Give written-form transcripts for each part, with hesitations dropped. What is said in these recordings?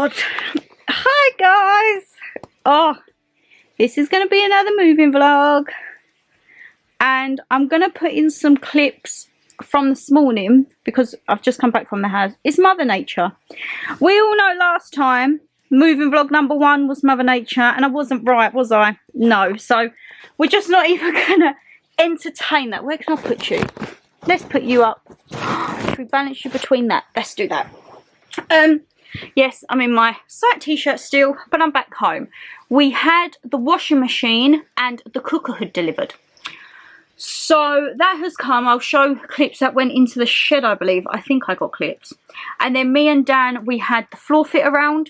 God. Hi guys. Oh, this is going to be another moving vlog. And I'm going to put in some clips from this morning because I've just come back from the house. It's Mother Nature. We all know last time moving vlog number 1 was Mother Nature, and I wasn't right, was I? No. So we're just not even going to entertain that. Where can I put you? Let's put you up. Should we balance you between that? Let's do that. Yes, I'm in my site t-shirt still, but I'm back home. We had the washing machine and the cooker hood delivered. So that has come. I'll show clips that went into the shed, I believe. I think I got clips. And then me and Dan, we had the floor fit around.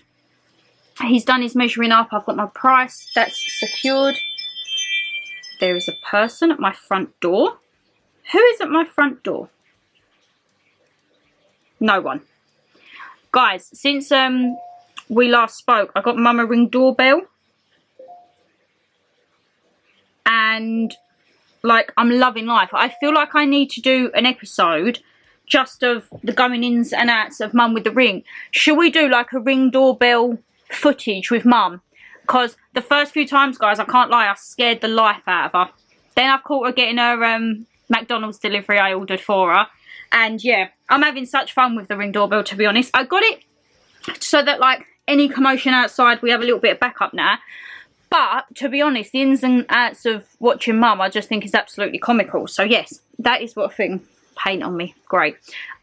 He's done his measuring up. I've got my price. That's secured. There is a person at my front door. Who is at my front door? No one. Guys, since we last spoke, I got Mum a Ring doorbell. And, like, I'm loving life. I feel like I need to do an episode just of the going ins and outs of Mum with the Ring. Should we do, like, a Ring doorbell footage with Mum? Because the first few times, guys, I can't lie, I scared the life out of her. Then I've caught her getting her McDonald's delivery I ordered for her. And yeah, I'm having such fun with the Ring doorbell, to be honest. I got it so that, like, any commotion outside, we have a little bit of backup now. But, to be honest, the ins and outs of watching Mum, I just think is absolutely comical. So yes, that is what thing. Paint on me. Great.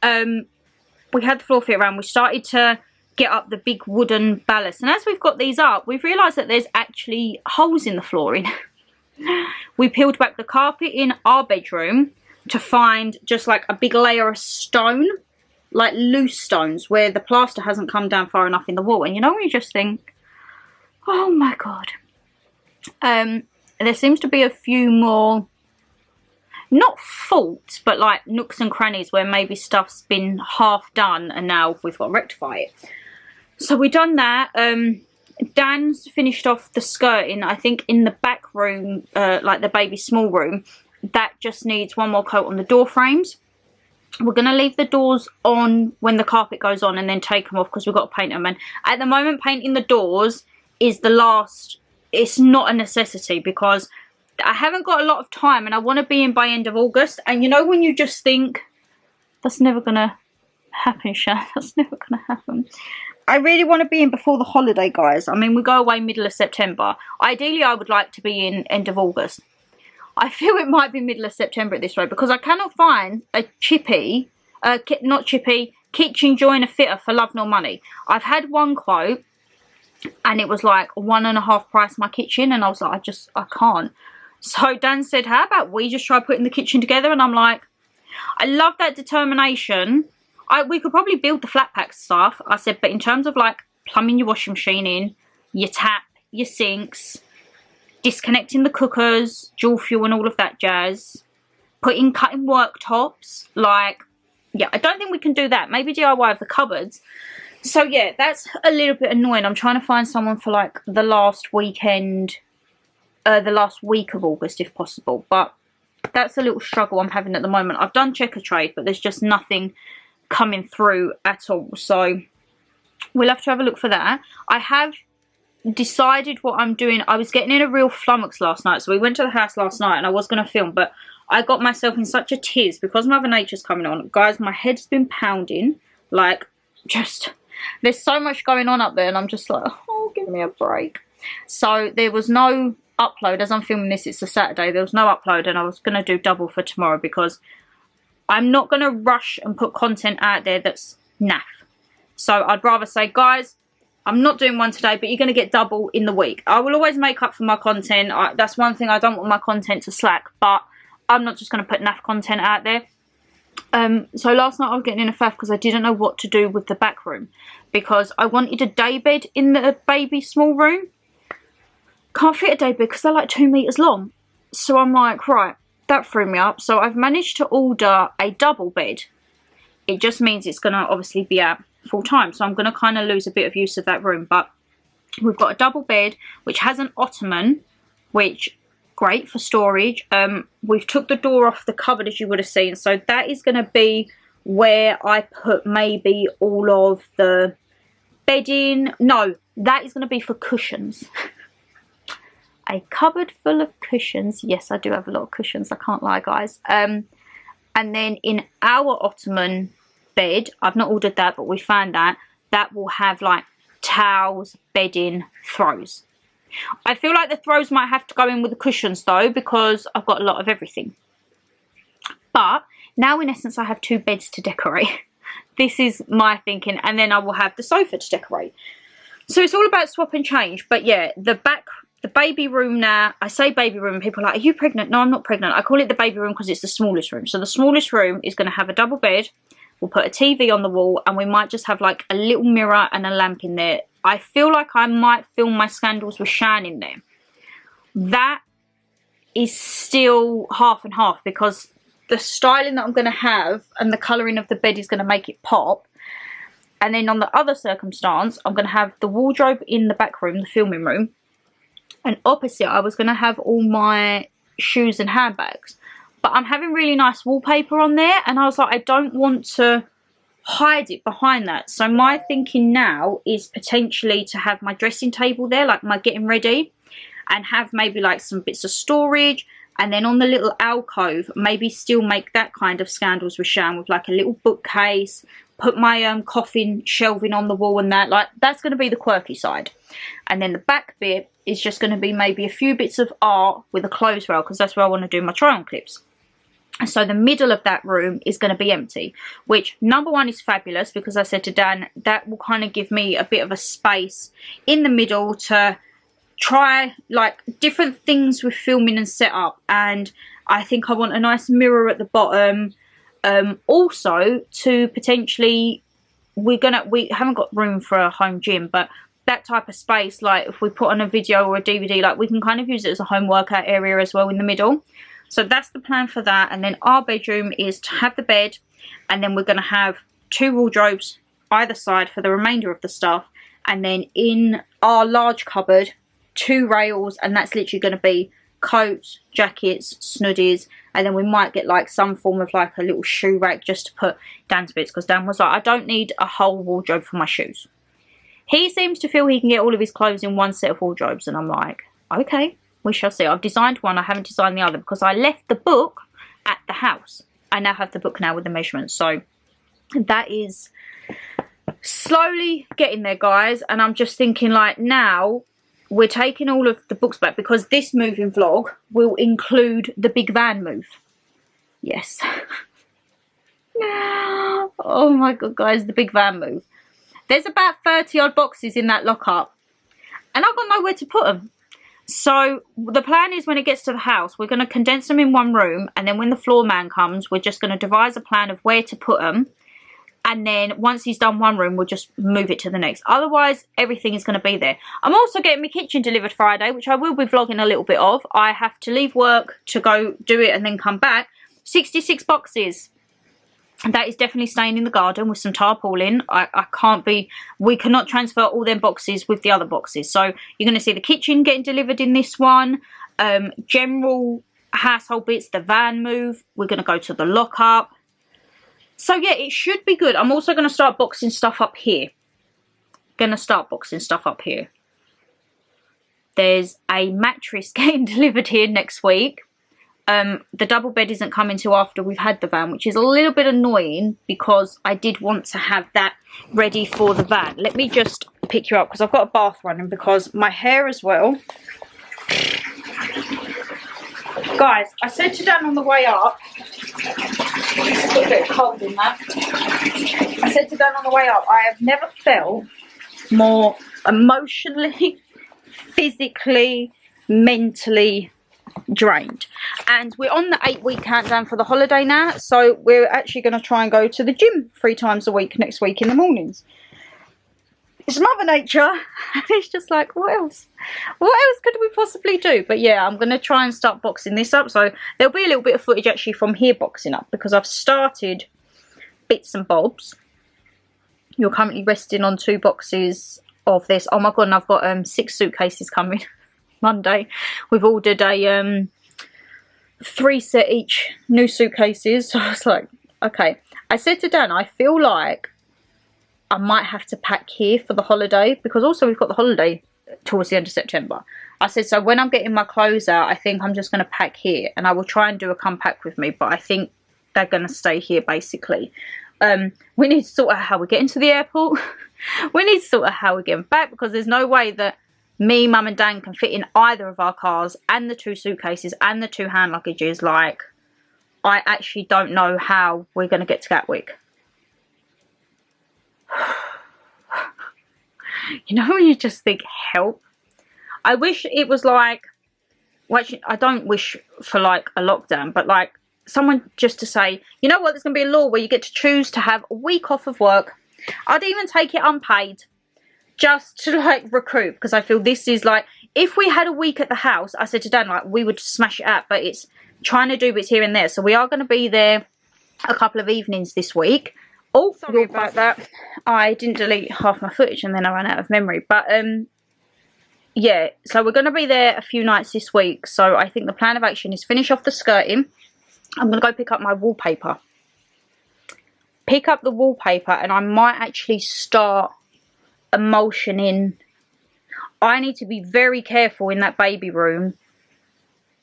We had the floor fit around. We started to get up the big wooden ballast. And as we've got these up, we've realised that there's actually holes in the flooring. We peeled back the carpet in our bedroom to find just like a big layer of stone, like loose stones where the plaster hasn't come down far enough in the wall. And you know when you just think, oh my God. There seems to be a few more, not faults, but like nooks and crannies where maybe stuff's been half done and now we've got to rectify it. So we've done that. Dan's finished off the skirting, I think, in the back room, like the baby small room. That just needs one more coat on the door frames. We're going to leave the doors on when the carpet goes on and then take them off because we've got to paint them. And at the moment, painting the doors is the last. It's not a necessity because I haven't got a lot of time and I want to be in by end of August. And you know when you just think, that's never going to happen, Shan. That's never going to happen. I really want to be in before the holiday, guys. I mean, we go away middle of September. Ideally, I would like to be in end of August. I feel it might be middle of September at this rate because I cannot find a chippy, kitchen joiner fitter for love nor money. I've had one quote and it was like 1.5 price my kitchen and I was like, I can't. So Dan said, how about we just try putting the kitchen together? And I'm like, I love that determination. We could probably build the flat pack stuff. I said, but in terms of like plumbing your washing machine in, your tap, your sinks, disconnecting the cookers, dual fuel and all of that jazz, cutting worktops, like, yeah, I don't think we can do that. Maybe DIY of the cupboards. So yeah, that's a little bit annoying. I'm trying to find someone for like the last weekend, the last week of August if possible. But that's a little struggle I'm having at the moment. I've done checker trade, but there's just nothing coming through at all. So we'll have to have a look for that. I have decided what I'm doing. I was getting in a real flummox last night. So we went to the house last night and I was going to film, but I got myself in such a tiz because Mother Nature's coming on. Guys, my head's been pounding. Like, just, there's so much going on up there and I'm just like, oh, give me a break. So there was no upload. As I'm filming this, it's a Saturday. There was no upload and I was going to do double for tomorrow because I'm not going to rush and put content out there that's naff. So I'd rather say, guys, I'm not doing one today, but you're going to get double in the week. I will always make up for my content. That's one thing. I don't want my content to slack, but I'm not just going to put naff content out there. So last night I was getting in a faff because I didn't know what to do with the back room because I wanted a day bed in the baby small room. Can't fit a day bed because they're like 2 meters long. So I'm like, right, that threw me up. So I've managed to order a double bed. It just means it's going to obviously be out full time. So I'm going to kind of lose a bit of use of that room. But we've got a double bed which has an ottoman, which great for storage. We've took the door off the cupboard as you would have seen. So that is going to be where I put maybe all of the bedding. No, that is going to be for cushions. A cupboard full of cushions. Yes, I do have a lot of cushions, I can't lie, guys. And then in our ottoman bed, I've not ordered that, but we found that will have like towels, bedding, throws. I feel like the throws might have to go in with the cushions though, because I've got a lot of everything. But now in essence I have 2 beds to decorate. This is my thinking, and then I will have the sofa to decorate. So it's all about swap and change. But yeah, the baby room now, I say baby room, people are like, are you pregnant? No, I'm not pregnant. I call it the baby room because it's the smallest room. So the smallest room is going to have a double bed. We'll put a TV on the wall, and we might just have like a little mirror and a lamp in there. I feel like I might film my Scandals with Shan in there. That is still half and half, because the styling that I'm going to have and the colouring of the bed is going to make it pop. And then on the other circumstance, I'm going to have the wardrobe in the back room, the filming room. And opposite, I was going to have all my shoes and handbags. But I'm having really nice wallpaper on there, and I was like, I don't want to hide it behind that. So my thinking now is potentially to have my dressing table there, like my getting ready, and have maybe like some bits of storage. And then on the little alcove, maybe still make that kind of Scandals with Shan, with like a little bookcase, put my coffin shelving on the wall and that. Like, that's going to be the quirky side. And then the back bit is just going to be maybe a few bits of art with a clothes rail, because that's where I want to do my try-on clips. And so the middle of that room is going to be empty, which number one is fabulous, because I said to Dan, that will kind of give me a bit of a space in the middle to try like different things with filming and setup. And I think I want a nice mirror at the bottom. Also to potentially, we haven't got room for a home gym, but that type of space, like if we put on a video or a DVD, like we can kind of use it as a home workout area as well in the middle. So that's the plan for that. And then our bedroom is to have the bed, and then we're going to have 2 wardrobes either side for the remainder of the stuff. And then in our large cupboard, 2 rails, and that's literally going to be coats, jackets, snuddies, and then we might get like some form of like a little shoe rack just to put Dan's bits, because Dan was like, I don't need a whole wardrobe for my shoes. He seems to feel he can get all of his clothes in one set of wardrobes, and I'm like, okay, we shall see. I've designed one, I haven't designed the other, because I left the book at the house. I now have the book now with the measurements, so that is slowly getting there, guys. And I'm just thinking, like, now we're taking all of the books back, because this moving vlog will include the big van move. Yes. Oh my god, guys, the big van move. There's about 30 odd boxes in that lockup, and I've got nowhere to put them. So the plan is, when it gets to the house, we're going to condense them in one room, and then when the floor man comes, we're just going to devise a plan of where to put them. And then once he's done one room, we'll just move it to the next. Otherwise, everything is going to be there. I'm also getting my kitchen delivered Friday, which I will be vlogging a little bit of. I have to leave work to go do it and then come back. 66 boxes. That is definitely staying in the garden with some tarpaulin. We cannot transfer all them boxes with the other boxes. So you're going to see the kitchen getting delivered in this one. General household bits, the van move. We're going to go to the lockup. So yeah, it should be good. I'm also going to start boxing stuff up here. There's a mattress getting delivered here next week. The double bed isn't coming till after we've had the van, which is a little bit annoying, because I did want to have that ready for the van. Let me just pick you up, because I've got a bath running, because my hair as well. Guys, I said to Dan on the way up, got a bit of cold in that. I said to Dan on the way up, I have never felt more emotionally, physically, mentally drained. And we're on the 8-week countdown for the holiday now, so we're actually going to try and go to the gym 3 times a week next week in the mornings. It's Mother Nature, and it's just like, what else could we possibly do? But yeah, I'm going to try and start boxing this up. So there'll be a little bit of footage actually from here boxing up, because I've started bits and bobs. You're currently resting on 2 boxes of this. Oh my god, and I've got 6 suitcases coming Monday. We've ordered a 3 set each new suitcases. So I was like, okay. I said to Dan, I feel like I might have to pack here for the holiday, because also we've got the holiday towards the end of September. I said, so when I'm getting my clothes out, I think I'm just going to pack here, and I will try and do a come pack with me, but I think they're going to stay here basically. We need to sort out how we're getting to the airport. We need to sort out how we're getting back, because there's no way that me, Mum and Dan can fit in either of our cars and the 2 suitcases and the 2 hand luggages. Like, I actually don't know how we're going to get to Gatwick. You know when you just think, help. I wish it was like, well, actually, I don't wish for like a lockdown, but like someone just to say, you know what, there's going to be a law where you get to choose to have a week off of work. I'd even take it unpaid, just to like recoup, because I feel this is like, if we had a week at the house, I said to Dan, like, we would smash it out, but it's trying to do bits here and there. So we are going to be there a couple of evenings this week. Oh, sorry about that. I didn't delete half my footage and then I ran out of memory. But yeah, so we're going to be there a few nights this week. So I think the plan of action is finish off the skirting. I'm going to go pick up my wallpaper. Pick up the wallpaper, and I might actually start emulsioning. I need to be very careful in that baby room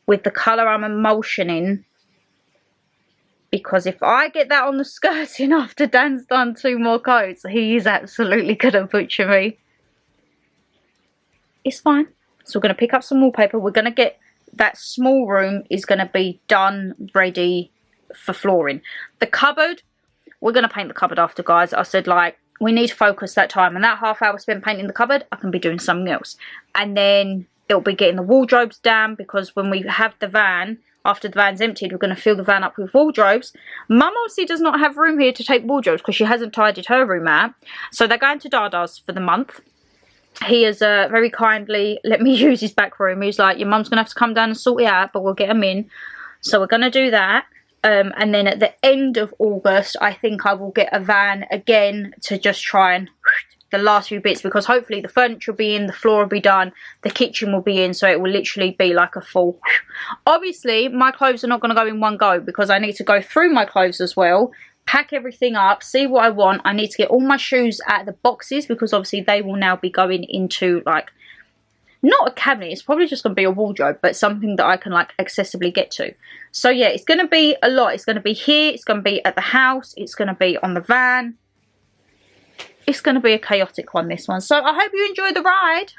with the colour I'm emulsioning, because if I get that on the skirting after Dan's done 2 more coats, he is absolutely going to butcher me. It's fine. So we're going to pick up some wallpaper. We're going to get that small room is going to be done, ready for flooring. The cupboard, we're going to paint the cupboard after, guys. I said, like, we need to focus that time. And that half hour spent painting the cupboard, I can be doing something else. And then it'll be getting the wardrobes down, because when we have the van, after the van's emptied, we're going to fill the van up with wardrobes. Mum obviously does not have room here to take wardrobes because she hasn't tidied her room out. So they're going to Dada's for the month. He has very kindly let me use his back room. He's like, your mum's going to have to come down and sort it out, but we'll get them in. So we're going to do that. And then at the end of August, I think I will get a van again to just try and the last few bits, because hopefully the furniture will be in, the floor will be done, the kitchen will be in, so it will literally be like a full. Obviously, my clothes are not going to go in one go, because I need to go through my clothes as well, pack everything up, see what I want. I need to get all my shoes out of the boxes, because obviously they will now be going into, like, not a cabinet, it's probably just going to be a wardrobe, but something that I can, like, accessibly get to. So yeah, it's going to be a lot. It's going to be here, it's going to be at the house, it's going to be on the van. It's going to be a chaotic one, this one. So I hope you enjoy the ride.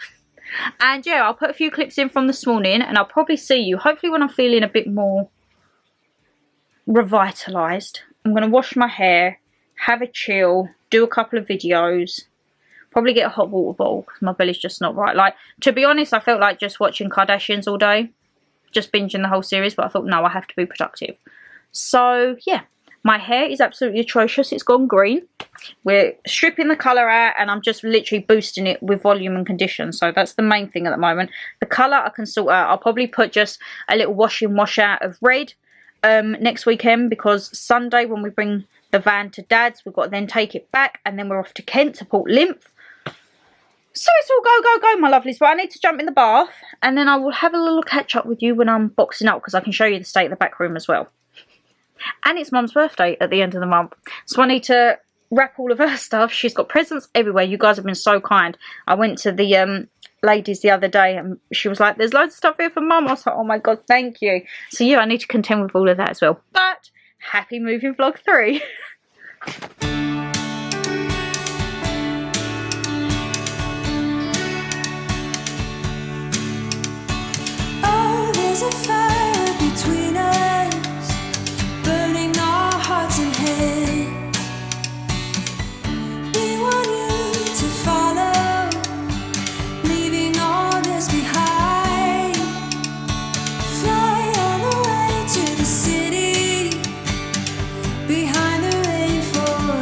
And yeah, I'll put a few clips in from this morning, and I'll probably see you hopefully when I'm feeling a bit more revitalised. I'm going to wash my hair, have a chill, do a couple of videos, probably get a hot water bottle because my belly's just not right. Like, to be honest, I felt like just watching Kardashians all day, just binging the whole series, but I thought, no, I have to be productive. So yeah, my hair is absolutely atrocious. It's gone green. We're stripping the colour out, and I'm just literally boosting it with volume and condition. So that's the main thing at the moment. The colour I can sort out. I'll probably put just a little wash in, wash out of red next weekend, because Sunday when we bring the van to Dad's, we've got to then take it back, and then we're off to Kent to Port Lymph. So it's all go, go, go, my lovelies. But I need to jump in the bath, and then I will have a little catch up with you when I'm boxing up, because I can show you the state of the back room as well. And it's Mum's birthday at the end of the month, so I need to wrap all of her stuff. She's got presents everywhere. You guys have been so kind. I went to the ladies the other day, and she was like, there's loads of stuff here for Mum. I was like, oh my god, thank you. So yeah, I need to contend with all of that as well. But happy moving vlog 3. Oh, there's a fire between us, burning our hearts and heads. We want you to follow, leaving all this behind. Fly all the way to the city, behind the rainforest.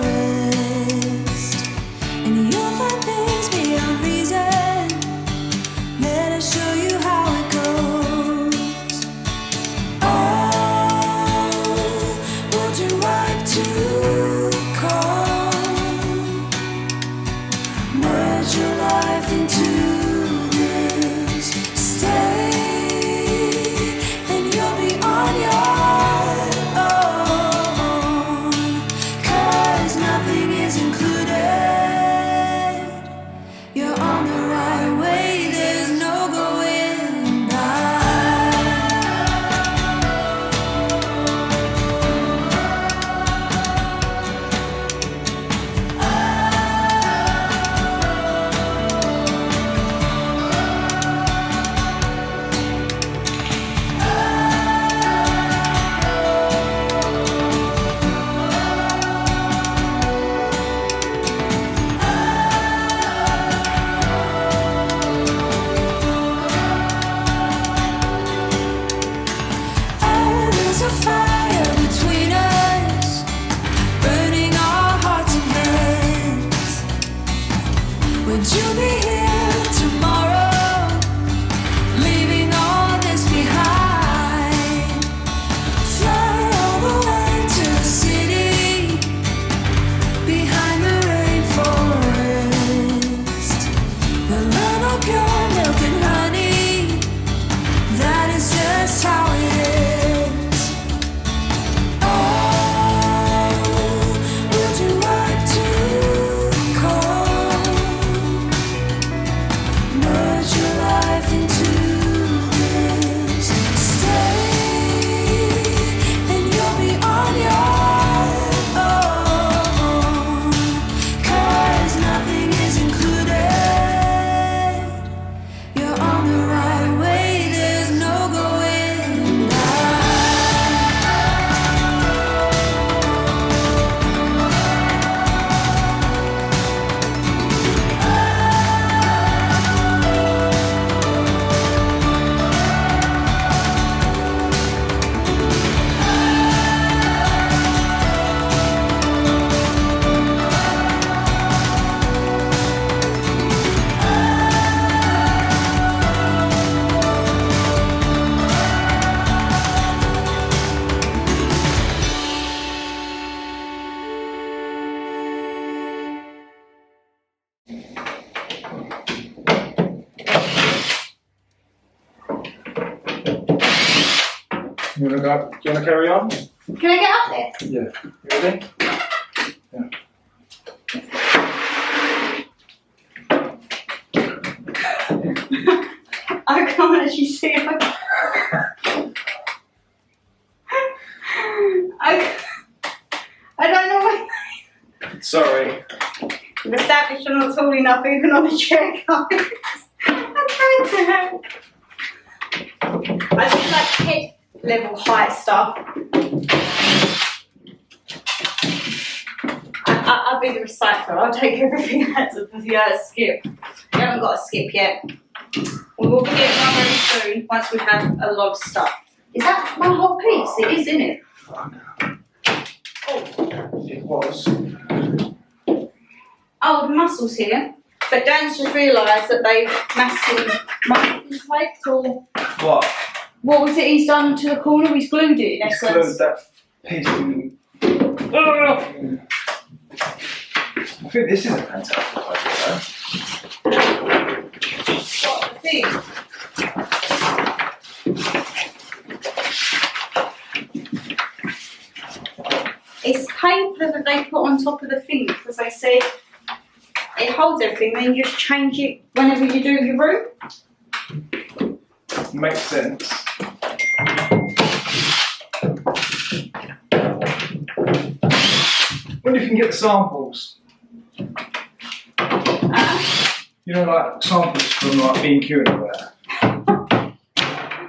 You wanna go? Do you wanna carry on? Can I get up there? Yeah. You ready? Yeah. I can't actually see it. I don't know what. Sorry. We've established I'm not tall enough even on the chair, guys. I'm trying to help. I do like head level height stuff. I'll be the recycler. I'll take everything out of the skip. We haven't got a skip yet. We will be getting one very soon once we have a lot of stuff. Is that one whole piece? It is, isn't it? Oh. It was. Oh, the muscles here. But Dan's just realised that they've masking taped or What? what was it he's done to the corner? He's glued it in He's essence. glued that piece in. I think this is a fantastic idea What the thing? It's paper that they put on top of the thing because they said it holds everything, then you just change it whenever you do your room. though. Makes sense. When you can get the samples. You know, like samples from like B&Q and all that.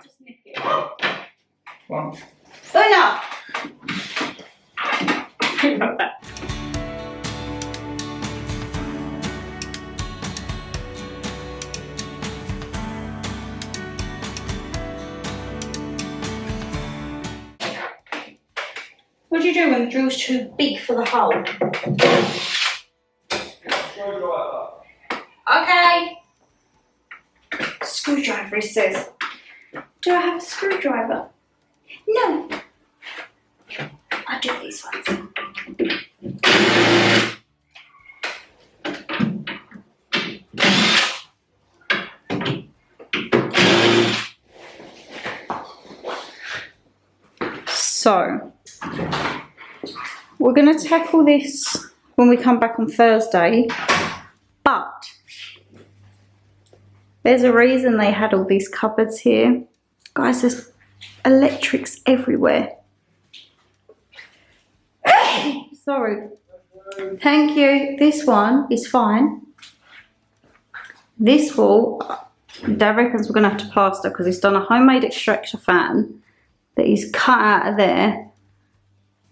Just nip it. One. Oh no! Not that. What do you do when the drill's too big for the hole? Okay. Screwdriver, it says. Do I have a screwdriver? No. I'll do these ones. So, we're going to tackle this when we come back on Thursday, but there's a reason they had all these cupboards here. Guys, there's electrics everywhere. Sorry. Thank you. This one is fine. This wall, Dad reckons we're going to have to plaster because he's done a homemade extractor fan that he's cut out of there.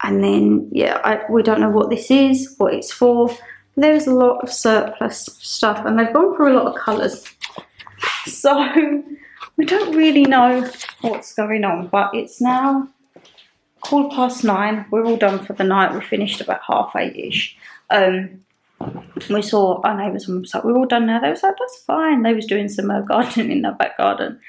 And then, yeah, we don't know what this is, what it's for. There's a lot of surplus stuff and they've gone through a lot of colours. So, we don't really know what's going on, but it's now 9:15. We're all done for the night. We finished about 8:30ish. We saw our neighbours and was like, we're all done now. They was like, that's fine. They was doing some gardening in their back garden.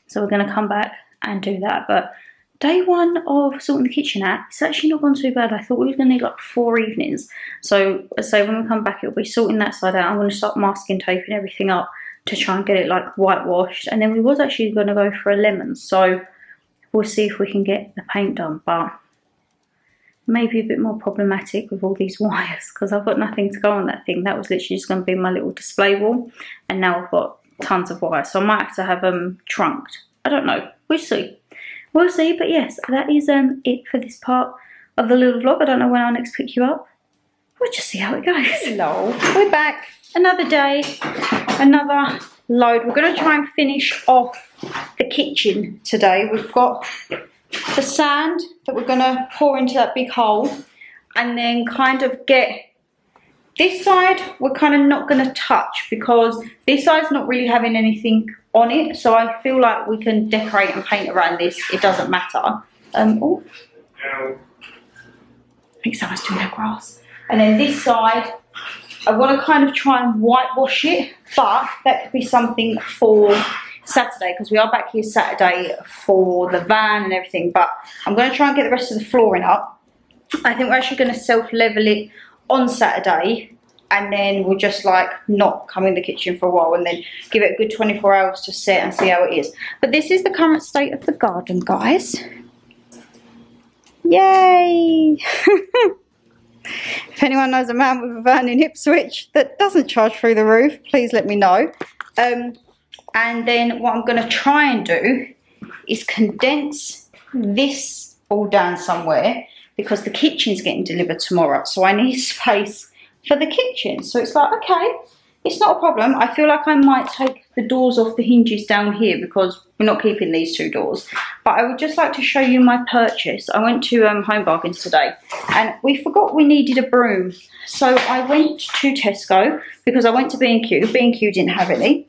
So we're going to come back and do that. But day one of sorting the kitchen out, it's actually not gone too bad. I thought we were going to need like 4 evenings. So, as I say, when we come back, it'll be sorting that side out. I'm going to start masking taping everything up to try and get it like whitewashed. And then we was actually going to go for a lemon. So, we'll see if we can get the paint done. But maybe a bit more problematic with all these wires because I've got nothing to go on that thing. That was literally just going to be my little display wall. And now I've got tons of wires. So, I might have to have them trunked. I don't know. We'll see. We'll see, but yes, that is it for this part of the little vlog. I don't know when I'll next pick you up. We'll just see how it goes. Hello, we're back. Another day, another load. We're going to try and finish off the kitchen today. We've got the sand that we're going to pour into that big hole and then kind of get this side we're kind of not going to touch because this side's not really having anything on it, so I feel like we can decorate and paint around this. It doesn't matter. Oh, I think someone's doing their grass. And then this side, I want to kind of try and whitewash it, but that could be something for Saturday because we are back here Saturday for the van and everything. But I'm going to try and get the rest of the flooring up. I think we're actually going to self-level it on Saturday. And then we'll just like not come in the kitchen for a while and then give it a good 24 hours to set and see how it is. But this is the current state of the garden, guys. Yay! If anyone knows a man with a van in Ipswich that doesn't charge through the roof, please let me know. And then what I'm going to try and do is condense this all down somewhere, because the kitchen's getting delivered tomorrow, so I need space for the kitchen. So it's like, okay, it's not a problem. I feel like I might take the doors off the hinges down here because we're not keeping these two doors. But I would just like to show you my purchase. I went to Home Bargains today and we forgot we needed a broom. So I went to Tesco because I went to B&Q. B&Q didn't have any.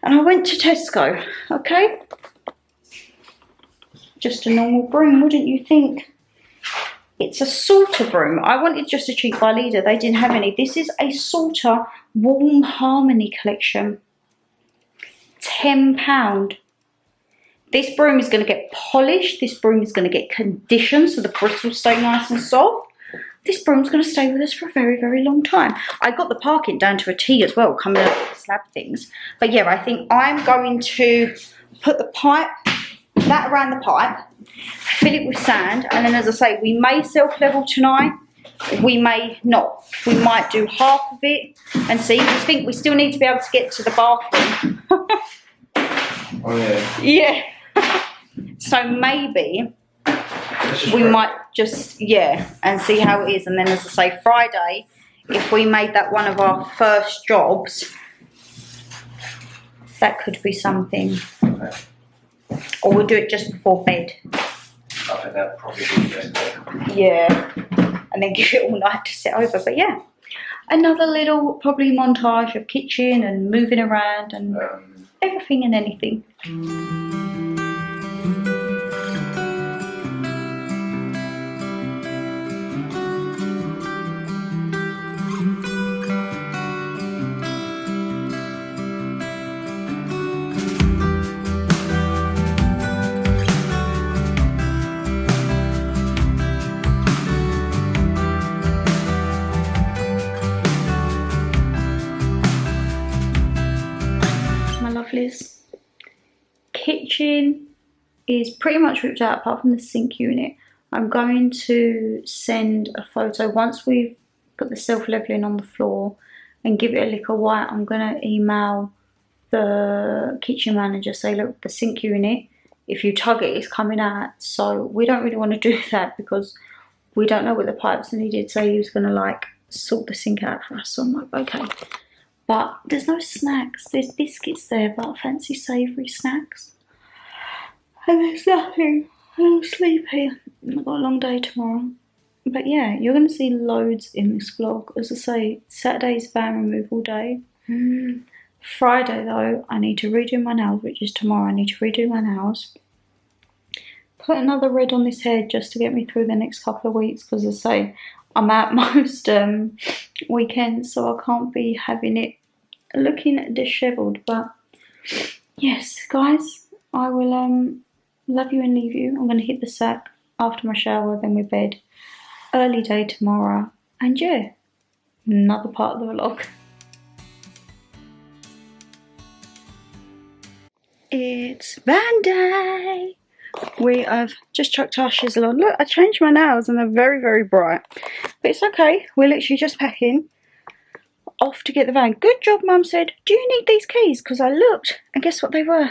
And I went to Tesco, okay? Just a normal broom, wouldn't you think? It's a Salter broom. I wanted just a cheap by Leader. They didn't have any. This is a Salter Warm Harmony collection. £10. This broom is going to get polished. This broom is going to get conditioned so the bristles stay nice and soft. This broom's going to stay with us for a very, very long time. I got the parking down to a T as well, coming out of the slab things. But yeah, I think I'm going to put the pipe, that around the pipe, fill it with sand, and then as I say, we may self-level tonight, we may not. We might do half of it and see. I think we still need to be able to get to the bathroom. Oh yeah. Yeah. So maybe we might just, yeah, and see how it is. And then as I say, Friday, if we made that one of our first jobs, that could be something. Okay. Or we'll do it just before bed. I think that probably would be better. Yeah. And then give it all night to sit over. But yeah, another little probably montage of kitchen and moving around and everything and anything. Kitchen is pretty much ripped out apart from the sink unit. I'm going to send a photo once we've put the self-leveling on the floor and give it a lick of white. I'm going to email the kitchen manager, say look, the sink unit, if you tug it, it's coming out. So we don't really want to do that because we don't know what the pipes, and he did say he was going to like sort the sink out for us. So I'm like, okay. But there's no snacks. There's biscuits there, but fancy savoury snacks. And there's nothing. I'm sleepy. I've got a long day tomorrow. But yeah, you're going to see loads in this vlog. As I say, Saturday's van removal day. Friday though, I need to redo my nails, which is tomorrow. I need to redo my nails. Put another red on this head just to get me through the next couple of weeks. Because as I say, I'm out most weekends, so I can't be having it looking dishevelled. But yes, guys, I will love you and leave you. I'm going to hit the sack after my shower, then we're bed. Early day tomorrow, and yeah, another part of the vlog. It's van day. We have just chucked our shizzle on. Look, I changed my nails and they're very, very bright. But it's okay. We're literally just packing. Off to get the van. Good job, Mum said. Do you need these keys? Because I looked and guess what they were?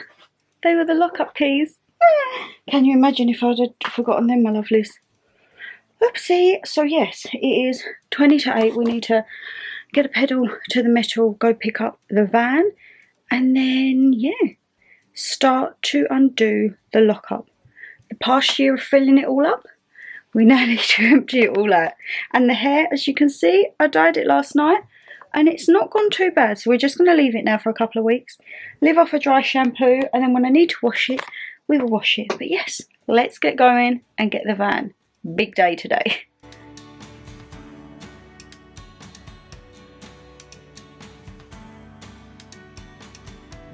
They were the lock-up keys. Can you imagine if I'd have forgotten them, my lovelies? Oopsie. So yes, it is 20 to 8. We need to get a pedal to the metal, go pick up the van, and then, yeah, start to undo the lock-up. The past year of filling it all up, we now need to empty it all out. And the hair, as you can see, I dyed it last night and it's not gone too bad. So we're just going to leave it now for a couple of weeks, live off a dry shampoo, and then when I need to wash it, we will wash it. But yes, let's get going and get the van. Big day today.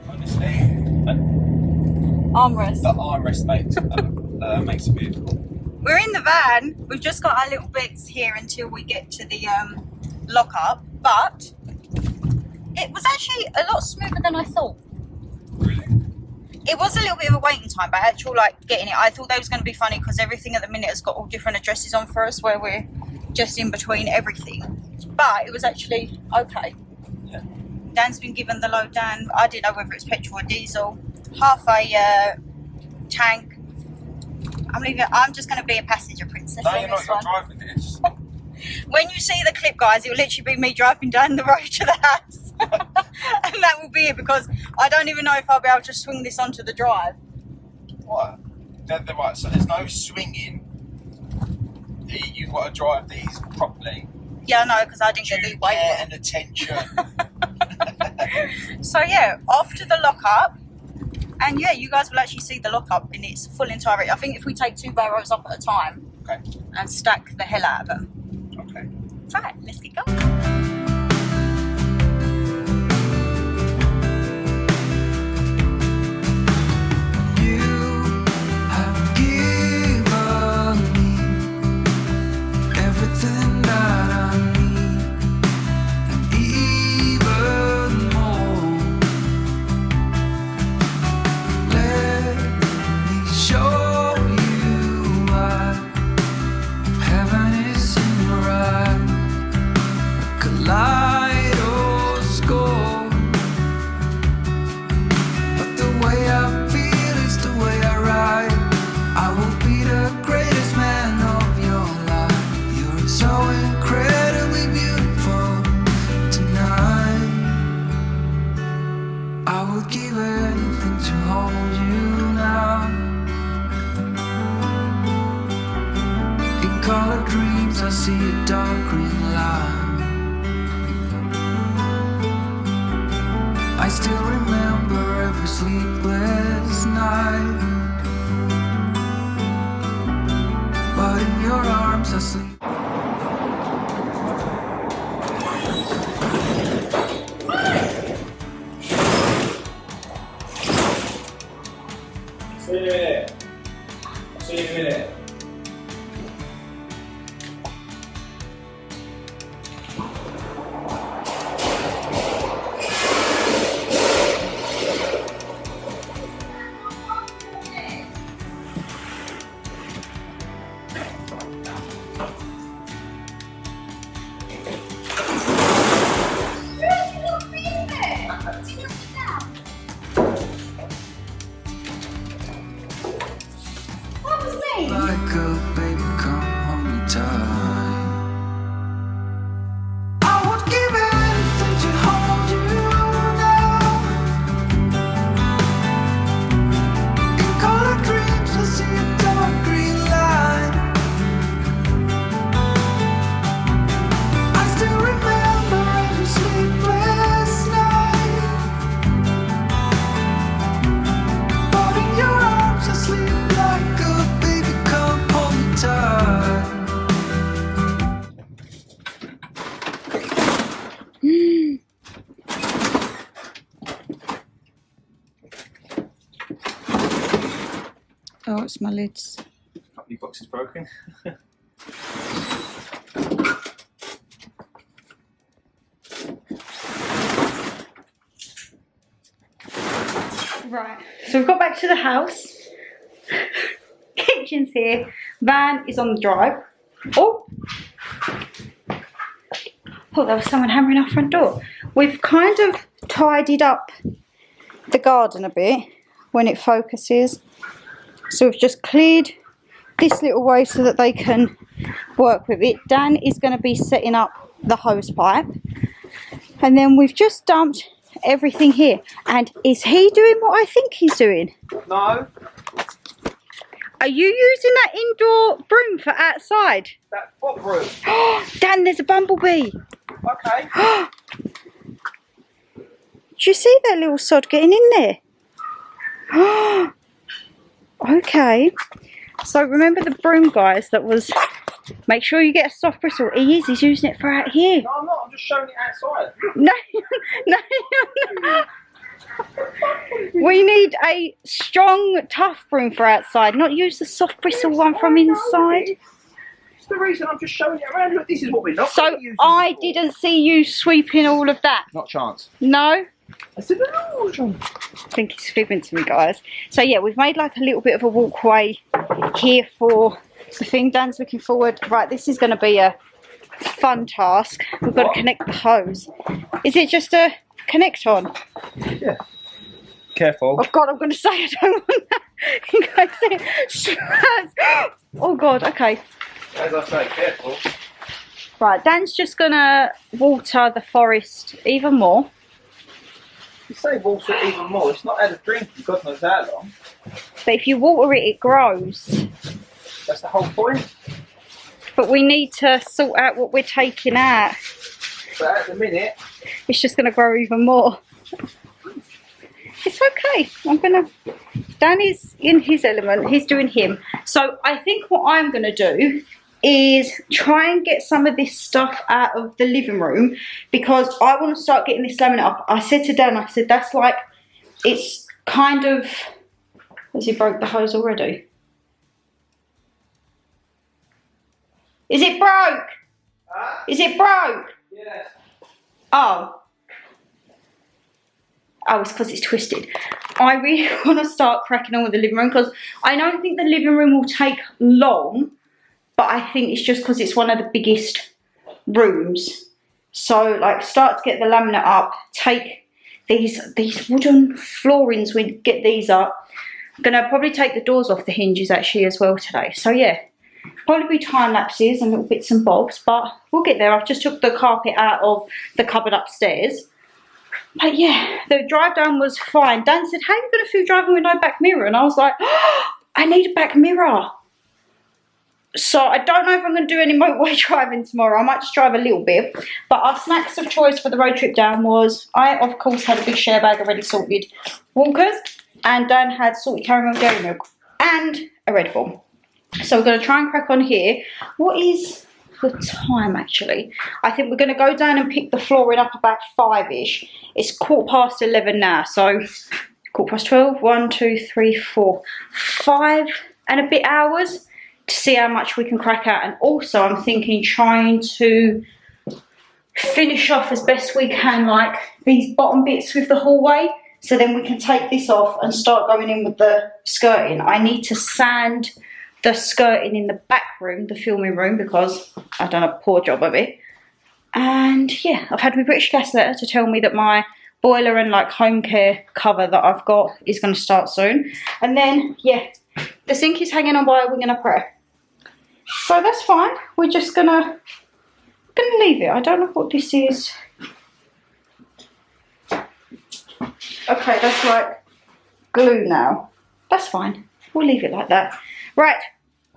Honestly, Armrest. the armrest makes it beautiful. We're in the van. We've just got our little bits here until we get to the lock-up, but it was actually a lot smoother than I thought. Really? It was a little bit of a waiting time, but actual like getting it, I thought that was going to be funny because everything at the minute has got all different addresses on for us where we're just in between everything. But it was actually okay. Yeah. Dan's been given the lowdown. I didn't know whether it's petrol or diesel. Half a tank. I'm just going to be a passenger princess. No, on you're not. this You're one. driving this. When you see the clip, guys, it will literally be me driving down the road to the house. And that will be it because I don't even know if I'll be able to swing this onto the drive. What? Right, so there's no swinging. You've got to drive these properly. Yeah, I know, because I didn't get the Due weight. care and attention. So yeah, off to the lockup. And yeah, you guys will actually see the lockup in its full entirety. I think if we take 2 barrows up at a time Okay. and stack the hell out of them. Okay. Right, let's get going. Color dreams, I see a dark green line. I still remember every sleepless night, but in your arms I sleep. See you in a minute. See you in a minute. Like a baby, come hold me tight. I would give anything to hold you now. In color dreams, I see a dark green line. I still remember every sleepless night, but in your arms I sleep like a baby. Come hold me tight. Oh, it's my lids. Couple of boxes broken. Right, so we've got back to the house. Kitchen's here. Van is on the drive. Oh, there was someone hammering our front door. We've kind of tidied up the garden a bit when it focuses. So we've just cleared this little way so that they can work with it. Dan is going to be setting up the hose pipe. And then we've just dumped everything here. And is he doing what I think he's doing? No. Are you using that indoor broom for outside? That what room? Dan, there's a bumblebee. Okay. Do you see that little sod getting in there? Okay. So remember the broom, guys, that was... Make sure you get a soft bristle. He's using it for out here. No, I'm not. I'm just showing it outside. No, no. We need a strong, tough broom for outside, not use the soft bristle one from inside. It's the reason I'm just showing it around. Look, this is what we're not So using I before. didn't see you sweeping all of that. Not a chance. No? It's an illusion. I think he's fibbing to me, guys. So yeah, we've made like a little bit of a walkway here for the thing. Dan's looking forward. Right, this is going to be a fun task. We've got to connect the hose. Is it just a connect on? Yeah. Careful. Oh God, I'm going to say I don't want that. In case it splats. Oh God, okay. As I say, careful. Right, Dan's just going to water the forest even more. You say water it even more. It's not had a drink for God knows how long. But if you water it, it grows. That's the whole point. But we need to sort out what we're taking out. But at the minute, It's just going to grow even more. It's okay. Dan is in his element. He's doing him. So I think what I'm going to do is try and get some of this stuff out of the living room, because I want to start getting this laminate up. I said to Dan, I said, that's like, it's kind of, has he broke the hose already? Is it broke? Is it broke? yeah. Oh, it's because it's twisted. I really want to start cracking on with the living room, because I don't think the living room will take long, but I think it's just because it's one of the biggest rooms. So like, start to get the laminate up, take these wooden floorings, we get these up. I'm gonna probably take the doors off the hinges actually as well today. So yeah, probably be time lapses and little bits and bobs, but we'll get there. I've just took the carpet out of the cupboard upstairs. But yeah, the drive down was fine. Dan said, how are you going to feel driving with no back mirror? And I was like, oh, I need a back mirror. So I don't know if I'm going to do any motorway driving tomorrow. I might just drive a little bit. But our snacks of choice for the road trip down was, I of course had a big share bag already sorted, Walkers, and Dan had salted caramel dairy milk and a Red Bull. So we're going to try and crack on here. What is the time actually? I think we're going to go down and pick the flooring up about 5ish. It's 11:15 now, so 12:15, 1, 2, 3, 4, 5 and a bit hours to see how much we can crack out. And also I'm thinking trying to finish off as best we can like these bottom bits with the hallway, so then we can take this off and start going in with the skirting. I need to sand the skirting in the back room, the filming room, because I've done a poor job of it. And yeah, I've had my British Gas letter to tell me that my boiler and like home care cover that I've got is going to start soon. And then yeah, the sink is hanging on by a wing and a prayer. So that's fine. We're just gonna leave it. I don't know what this is. Okay, that's like glue now. That's fine. We'll leave it like that. Right,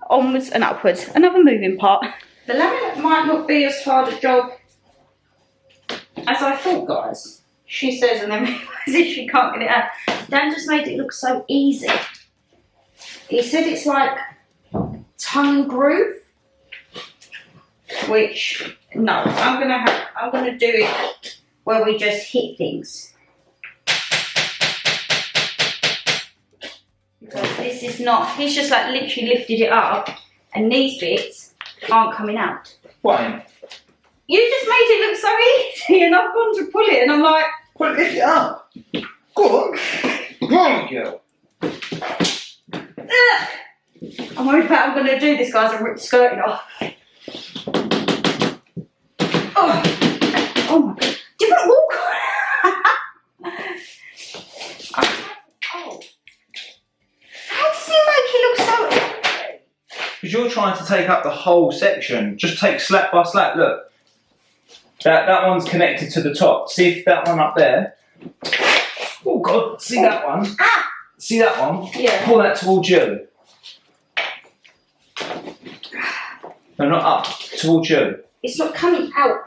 onwards and upwards. Another moving part. The laminate might not be as hard a job as I thought, guys. She says, and then realises she can't get it out. Dan just made it look so easy. He said it's like tongue groove, which no, I'm gonna do it where we just hit things. Because this is not, he's just like literally lifted it up and these bits aren't coming out. Why? You just made it look so easy and I've gone to pull it and I'm like, Well, lift it up. Go on. Go on, girl. ugh. I'm worried about I'm going to do this, guys, and rip the skirting off. Oh, oh my God. Different walk. Oh. How does he make it look so easy? Because you're trying to take up the whole section. Just take slap by slap. Look. That one's connected to the top. See if that one up there. Oh God, see that one? Ah! See that one? Yeah. Pull that towards you. No, not up. Towards you. It's not coming out.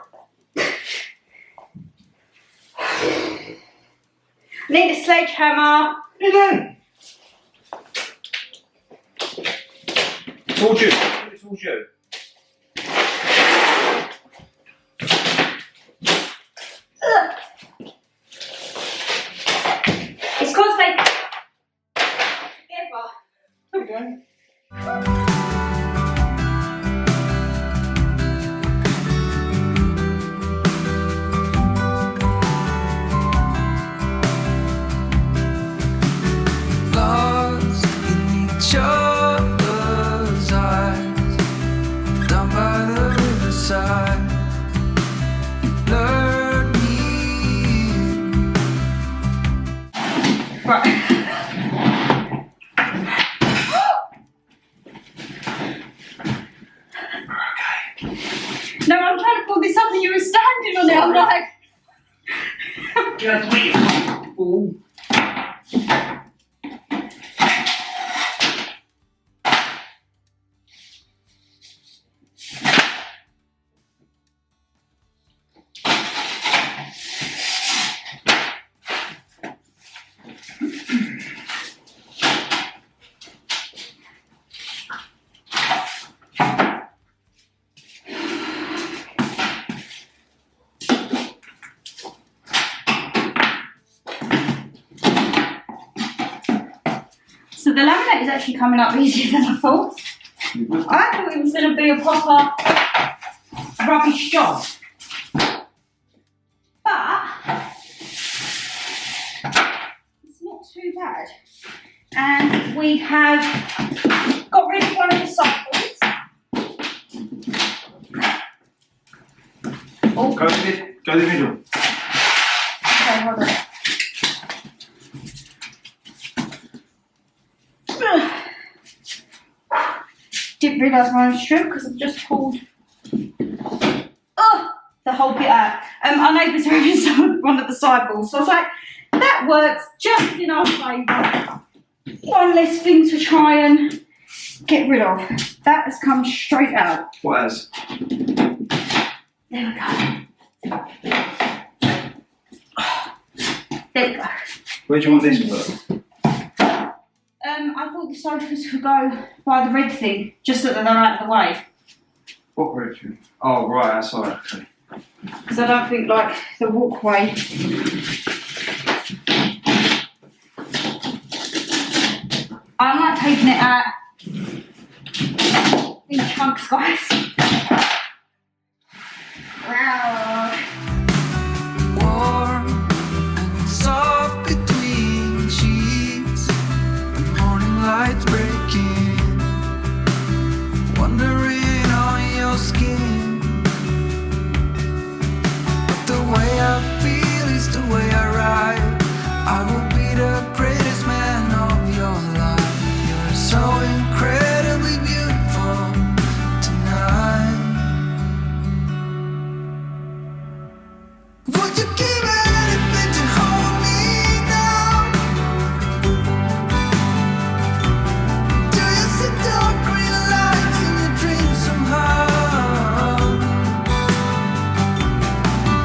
Need a sledgehammer. You don't. Towards you. Towards you. It's because they ever. Okay. and you were standing on it. I'm like, Ooh. so the laminate is actually coming up easier than I thought. I thought it was going to be a proper rubbish job. But it's not too bad. And we have got rid of one of the sideboards. Oh, Go to the middle. okay, hold on. Didn't realise my own strip because I've just pulled the whole bit out. Our neighbours are having one of the sideboards, so I was like, that works just in our favour. One less thing to try and get rid of. That has come straight out. What has? There we go. There we go. Where do you want this put? I thought the sofas could go by the red thing, just so that they're out of the way. What red thing? Oh, right, outside, okay. Because I don't think, like, the walkway. I'm not taking it out in chunks, guys. Wow. Warm and soft between sheets, the morning lights breaking, wandering on your skin. But the way I feel is the way I ride. I will be the greatest man of your life. You're so incredibly beautiful tonight. Would you give anything to hold me now? Do you see dark green lights in your dreams somehow?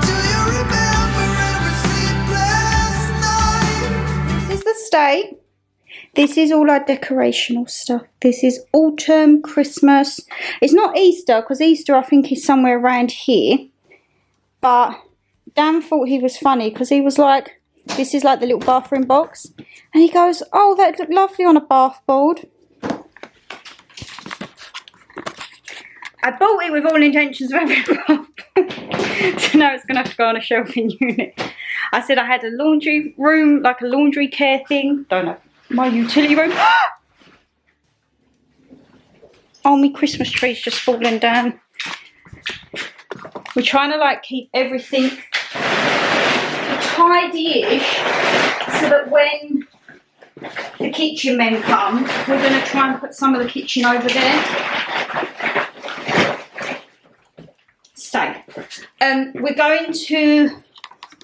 Do you remember every sleepless night? This is the state. This is all our decorational stuff. This is autumn, Christmas. It's not Easter, because Easter I think is somewhere around here. But Dan thought he was funny because he was like, this is like the little bathroom box. And he goes, oh, that looked lovely on a bath board. I bought it with all intentions of having a bath board. So now it's going to have to go on a shelving unit. I said I had a laundry room, like a laundry care thing. Don't know. My utility room. Oh, my Christmas tree's just falling down. We're trying to like keep everything tidy-ish so that when the kitchen men come, we're going to try and put some of the kitchen over there. Stay. We're going to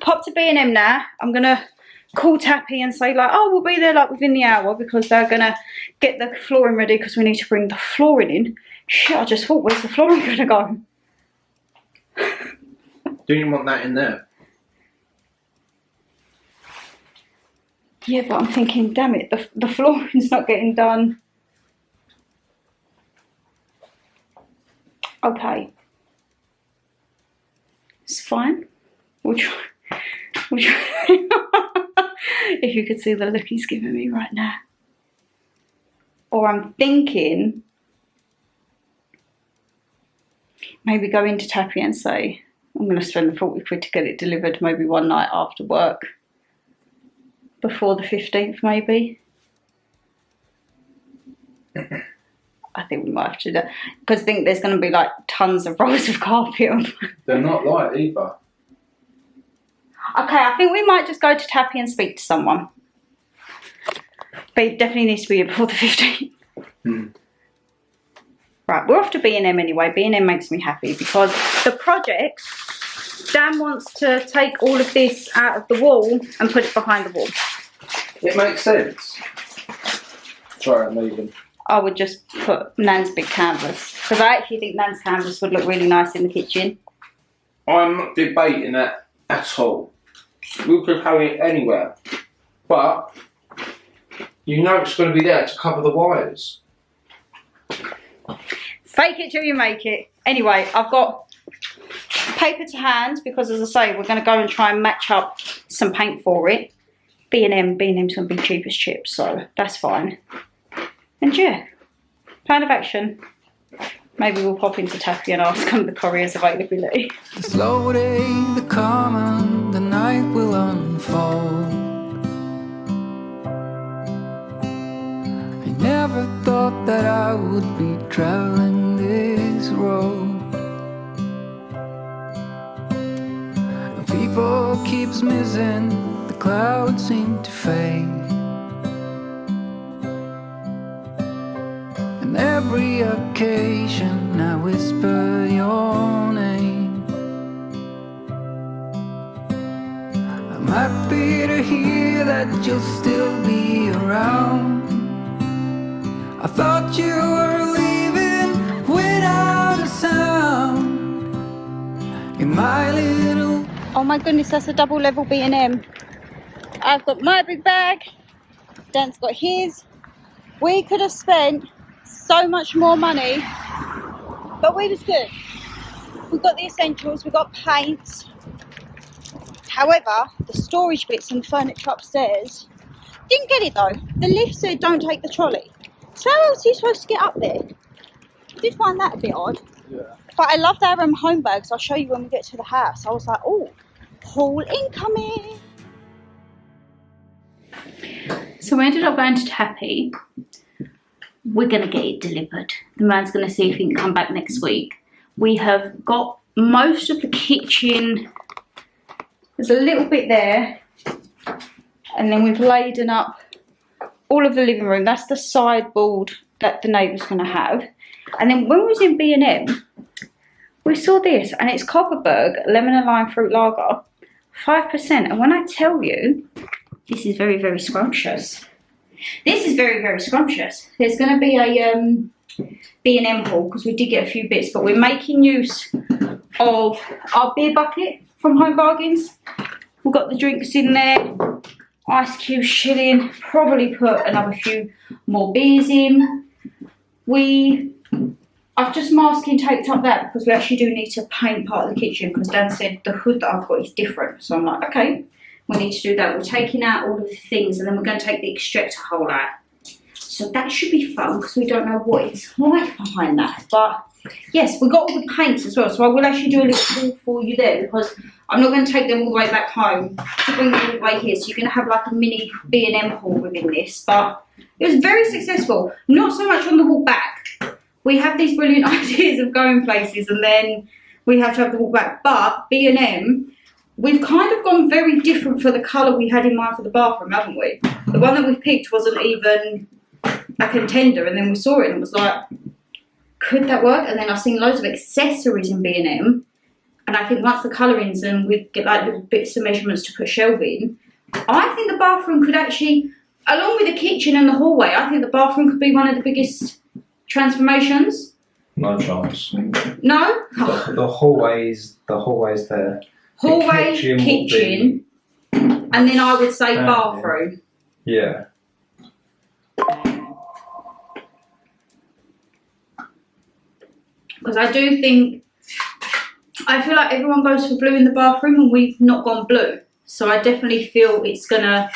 pop to B&M now. I'm going to call Tappy and say like, oh, we'll be there like within the hour because they're going to get the flooring ready because we need to bring the flooring in. Shit, I just thought, where's the flooring going to go? Do you want that in there? Yeah, but I'm thinking, damn it, the flooring's not getting done. Okay. It's fine. We'll try. If you could see the look he's giving me right now. Or I'm thinking, maybe go into Tappy and say, I'm going to spend the 40 quid to get it delivered maybe one night after work. Before the 15th, maybe. I think we might have to do that. Because I think there's going to be like tons of rolls of carpet on. They're not light either. Okay, I think we might just go to Tappy and speak to someone. But it definitely needs to be before the 15th. Right, we're off to B&M anyway. B&M makes me happy because the project Dan wants to take all of this out of the wall and put it behind the wall. It makes sense. Sorry, I'm leaving. I would just put Nan's big canvas, because I actually think Nan's canvas would look really nice in the kitchen. I'm not debating that at all. We could have it anywhere. But you know it's going to be there to cover the wires. Fake it till you make it. Anyway, I've got paper to hand because, as I say, we're going to go and try and match up some paint for it. B&M's going to be cheap as chips, so that's fine. And yeah, plan of action. Maybe we'll pop into Taffy and ask them the courier's availability. Slow day, the common, the night will unfold. I never thought that I would be traveling this road. People keeps missing, the clouds seem to fade. And every occasion I whisper your name. I'm happy to hear that you'll still be around. I thought you were leaving without a sound. In my little... Oh my goodness, that's a double level B&M. I've got my big bag, Dan's got his. We could have spent so much more money, but we was good. We got the essentials, we got paint. However, the storage bits and furniture upstairs, didn't get it though. The lift said don't take the trolley. So how else are you supposed to get up there? I did find that a bit odd. Yeah. But I loved our home bags. I'll show you when we get to the house. I was like, oh, haul incoming. So we ended up going to Tappy. We're going to get it delivered. The man's going to see if he can come back next week. We have got most of the kitchen. There's a little bit there. And then we've laden up all of the living room. That's the sideboard that the neighbour's going to have. And then when we was in B&M, we saw this. And it's Copperberg Lemon and Lime Fruit Lager. 5%. And when I tell you, this is very, very scrumptious. This is very, very scrumptious. There's going to be a B&M haul because we did get a few bits, but we're making use of our beer bucket from Home Bargains. We've got the drinks in there, ice cubes chilling, probably put another few more beers in. I've just masking taped up that because we actually do need to paint part of the kitchen because Dan said the hood that I've got is different. So I'm like, okay, we need to do that. We're taking out all of the things and then we're going to take the extractor hole out. So that should be fun because we don't know what it's like behind that. But yes, we got all the paints as well. So I will actually do a little haul for you there because I'm not going to take them all the way back home to bring them all the way here. So you're going to have like a mini B&M haul within this. But it was very successful. Not so much on the walk back. We have these brilliant ideas of going places and then we have to have the walk back. But B&M, we've kind of gone very different for the colour we had in mind for the bathroom, haven't we? The one that we picked wasn't even a contender and then we saw it and it was like, could that work? And then I've seen loads of accessories in B&M and I think once the colourings and we get like little bits of measurements to put shelving, I think the bathroom could actually, along with the kitchen and the hallway, I think the bathroom could be one of the biggest transformations. No chance. No? The hallway's there. Hallway, The kitchen, and then I would say bathroom. Yeah. Because I do think, I feel like everyone goes for blue in the bathroom and we've not gone blue. So I definitely feel it's gonna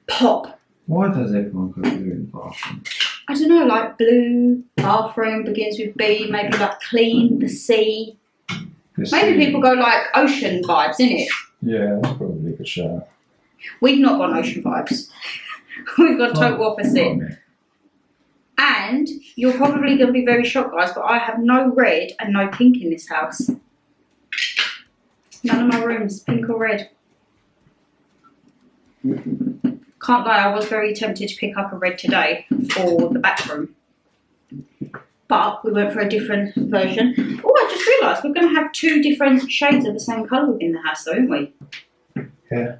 pop. Why does everyone go blue in the bathroom? I don't know, like blue, bathroom begins with B, maybe like clean, the sea. Maybe people go like ocean vibes, innit? Yeah, that's probably a good shout. We've not got ocean vibes. We've got total opposite. And you're probably going to be very shocked, guys, but I have no red and no pink in this house. None of my rooms, pink or red. Can't lie, I was very tempted to pick up a red today for the back room. But we went for a different version. Oh, I just just realised we're going to have 2 different shades of the same colour within the house, though, aren't we? Yeah.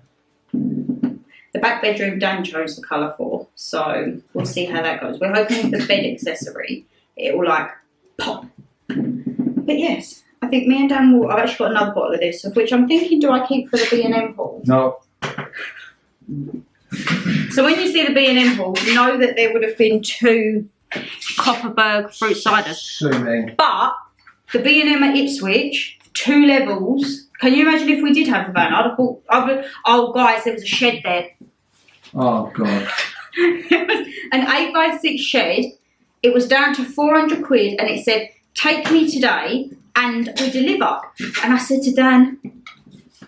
The back bedroom Dan chose the colour for, so we'll see how that goes. We're hoping with the bed accessory it will like pop. But yes, I think me and Dan will. I've actually got another bottle of this, of which I'm thinking, do I keep for the B&M haul? No. So when you see the B&M haul, know that there would have been 2 Copperberg fruit ciders. Assuming. But the B&M at Ipswich, 2 levels. Can you imagine if we did have the van? I'd have bought. Oh, guys, there was a shed there. Oh God. It was an 8x6 shed. It was down to 400 quid, and it said, "Take me today, and we deliver." And I said to Dan,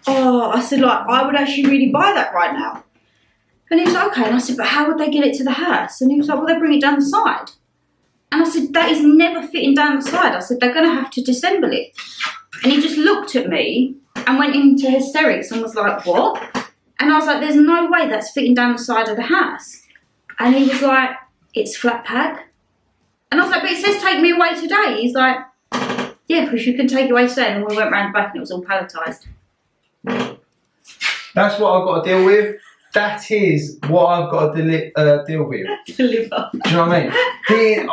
"Oh," I said, like, I would actually really buy that right now. And he was like, "Okay." And I said, "But how would they get it to the house?" And he was like, "Well, they bring it down the side." And I said, "That is never fitting down the side." I said, "They're going to have to disassemble it." And he just looked at me and went into hysterics and was like, "What?" And I was like, "There's no way that's fitting down the side of the house." And he was like, "It's flat pack." And I was like, "But it says take me away today." He's like, "Yeah, because you can take it away today." And then we went round the back and it was all palletised. That's what I've got to deal with. That is what I've got to deal with. Deliver. Do you know what I mean?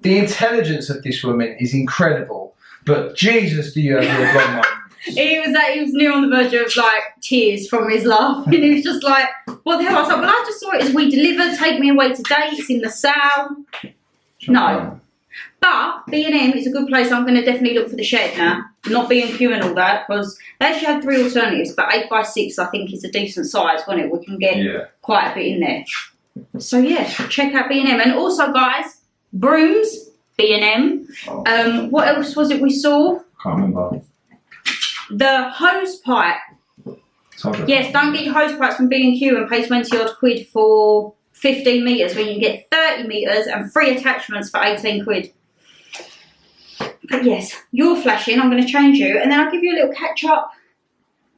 The intelligence of this woman is incredible, but Jesus, do you have your blonde moment? He was near on the verge of like tears from his laugh, and he was just like, "What the hell?" I was like, "Well, I just saw it as we delivered. Take me away today. It's in the sale." No, but B&M is a good place. I'm going to definitely look for the shed now, not B&Q and all that, because they actually had 3 alternatives. But 8x6, I think, is a decent size, wasn't it? We can get quite a bit in there. So yeah, check out B&M, and also guys, brooms, B&M. What else was it we saw? Can't remember. The hose pipe. Yes, don't get your hose pipes from B&Q and pay 20 odd quid for 15 metres when you get 30 metres and 3 attachments for 18 quid. But yes, you're flashing. I'm going to change you, and then I'll give you a little catch up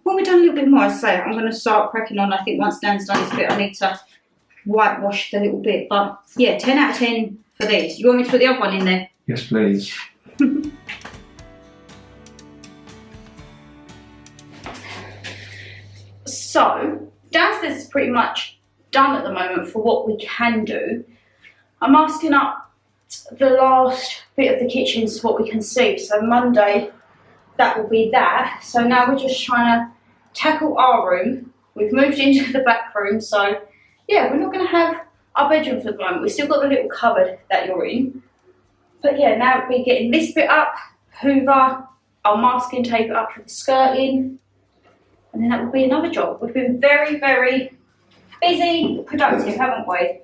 when we've done a little bit more. I say I'm going to start cracking on. I think once Dan's done this bit, I need to whitewash the little bit. But yeah, 10 out of 10 for these. You want me to put the other one in there? Yes, please. So, downstairs is pretty much done at the moment for what we can do. I'm asking up the last bit of the kitchen to what we can see. So Monday, that will be that. So now we're just trying to tackle our room. We've moved into the back room. So yeah, we're not going to have our bedroom for the moment. We've still got the little cupboard that you're in. But yeah, now we're getting this bit up, hoover, I'll masking tape it up for the skirting. And then that will be another job. We've been very, very busy, productive, haven't we?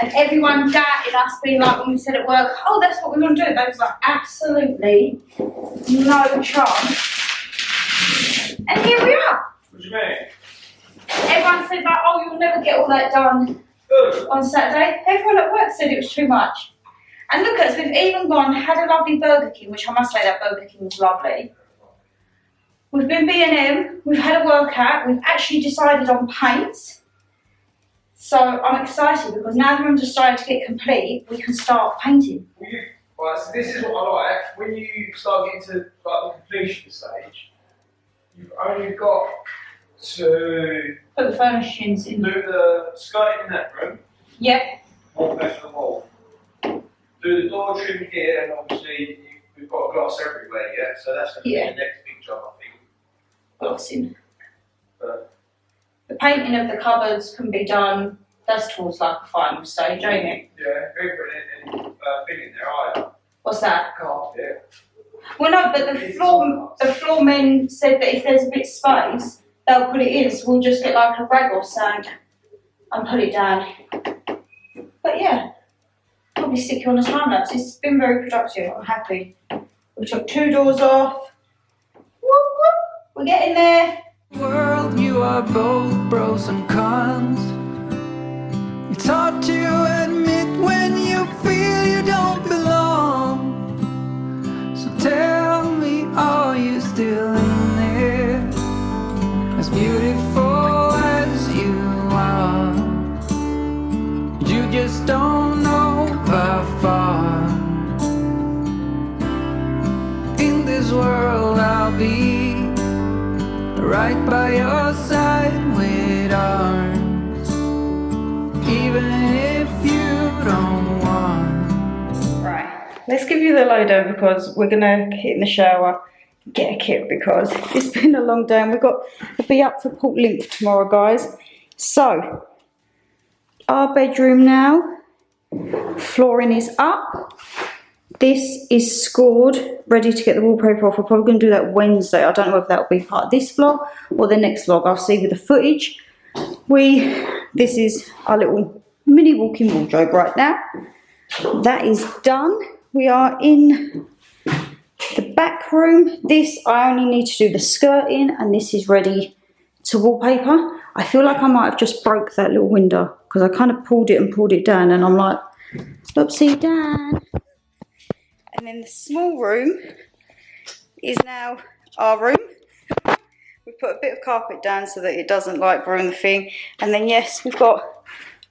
And everyone doubted us, being like, when we said at work, "Oh, that's what we want to do." They was like, absolutely no chance. And here we are. What do you mean? Everyone said like, "Oh, you'll never get all that done on Saturday." Everyone at work said it was too much. And look at us, we've even gone, had a lovely Burger King, which I must say that Burger King was lovely. We've been B&M, we've had a workout, we've actually decided on paints. So I'm excited because now the rooms are starting to get complete, we can start painting. Right, so this is what I like. When you start getting to like the completion stage, you've only got to Put the furnishings in. do the skirting in that room, Yep. walk back to the wall. Do the door trim here, and obviously we've got glass everywhere, yeah? So that's going to be the next big job, I think. Glossing. But The painting of the cupboards can be done, that's towards like a final stage, ain't it? yeah, we haven't put any thing in there either. What's that? Carpet. Well no, but the floor men said that if there's a bit of space, they'll put it in, so we'll just get like a rag or something and put it down. But yeah, probably stick you on a time lapse. It's been very productive, I'm happy. We took 2 doors off. Whoop, whoop. We're getting there. World, you are both pros and cons. It's hard to admit when you feel you don't belong. So tell me, are you still in there? As beautiful as you are, you just don't know how far. In this I'll be right by your side with arms, even if you don't want. Right, let's give you the lowdown because we're gonna get in the shower, get a kit because it's been a long day and we've got to be up for Port Lymph tomorrow, guys. So, our bedroom now, flooring is up. This is scored, ready to get the wallpaper off. We're probably going to do that Wednesday. I don't know if that will be part of this vlog or the next vlog. I'll see with the footage. This is our little mini walk-in wardrobe right now. That is done. We are in the back room. This, I only need to do the skirting and this is ready to wallpaper. I feel like I might have just broke that little window because I kind of pulled it down and I'm like, oopsie Dan. And then the small room is now our room. We put a bit of carpet down so that it doesn't like ruin the thing. And then yes, we've got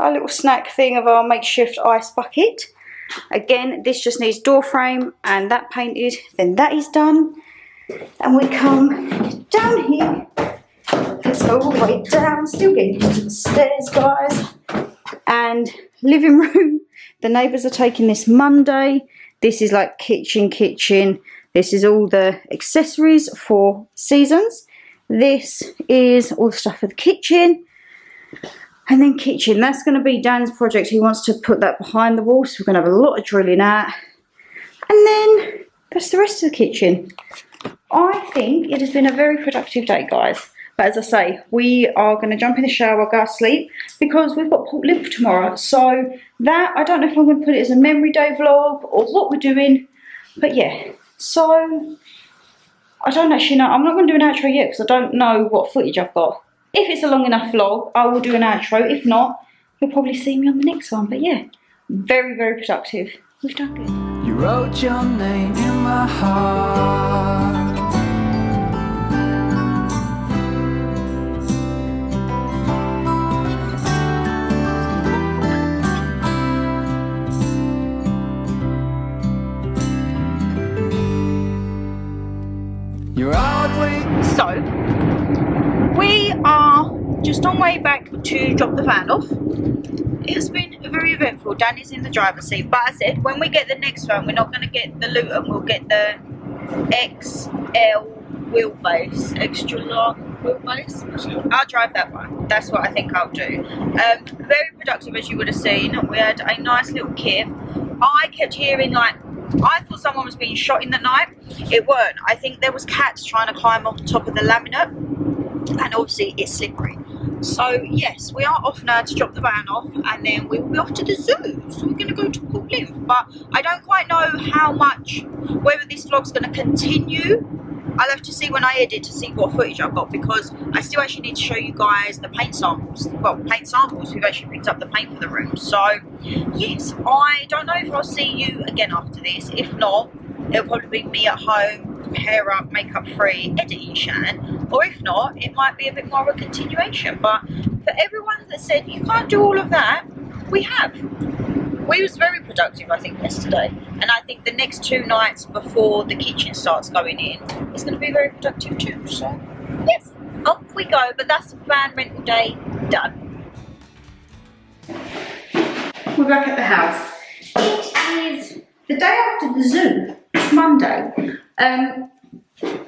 our little snack thing of our makeshift ice bucket. Again, this just needs door frame and that painted. Then that is done. And we come down here. Let's go all the way down. Still getting into the stairs, guys. And living room. The neighbours are taking this Monday. This is like kitchen. This is all the accessories for seasons. This is all the stuff for the kitchen. And then kitchen, that's going to be Dan's project. He wants to put that behind the wall, so we're going to have a lot of drilling out. And then that's the rest of the kitchen. I think it has been a very productive day, guys. But as I say, we are going to jump in the shower, go to sleep, because we've got Port Lymph tomorrow. So that, I don't know if I'm going to put it as a memory day vlog or what we're doing. But yeah, so I don't actually know. I'm not going to do an outro yet because I don't know what footage I've got. If it's a long enough vlog, I will do an outro. If not, you'll probably see me on the next one. But yeah, very, very productive. We've done good. You wrote your name in my heart. You're always. So, we are just on way back to drop the van off. It has been very eventful. Dan is in the driver's seat, but I said when we get the next van, we're not going to get the Luton, we'll get the XL wheelbase, extra long wheelbase. I'll drive that one. That's what I think I'll do. Very productive, as you would have seen. We had a nice little kit. I kept hearing like, I thought someone was being shot in the night. It weren't. I think there was cats trying to climb on top of the laminate, and obviously it's slippery. So yes, we are off now to drop the van off, and then we will be off to the zoo. So we're going to go to Port Lymph, but I don't quite know how much, whether this vlog's going to continue. I'll have to see when I edit to see what footage I've got, because I still actually need to show you guys the paint samples. Well, paint samples, we've actually picked up the paint for the room. So yes, I don't know if I'll see you again after this. If not, it'll probably be me at home, hair up, makeup free, editing Shan. Or if not, it might be a bit more of a continuation. But for everyone that said you can't do all of that, we have. We was very productive, I think, yesterday. And I think the next 2 nights before the kitchen starts going in is going to be very productive too. So, yes, off we go. But that's the van rental day done. We're back at the house. It is the day after the zoo. It's Monday.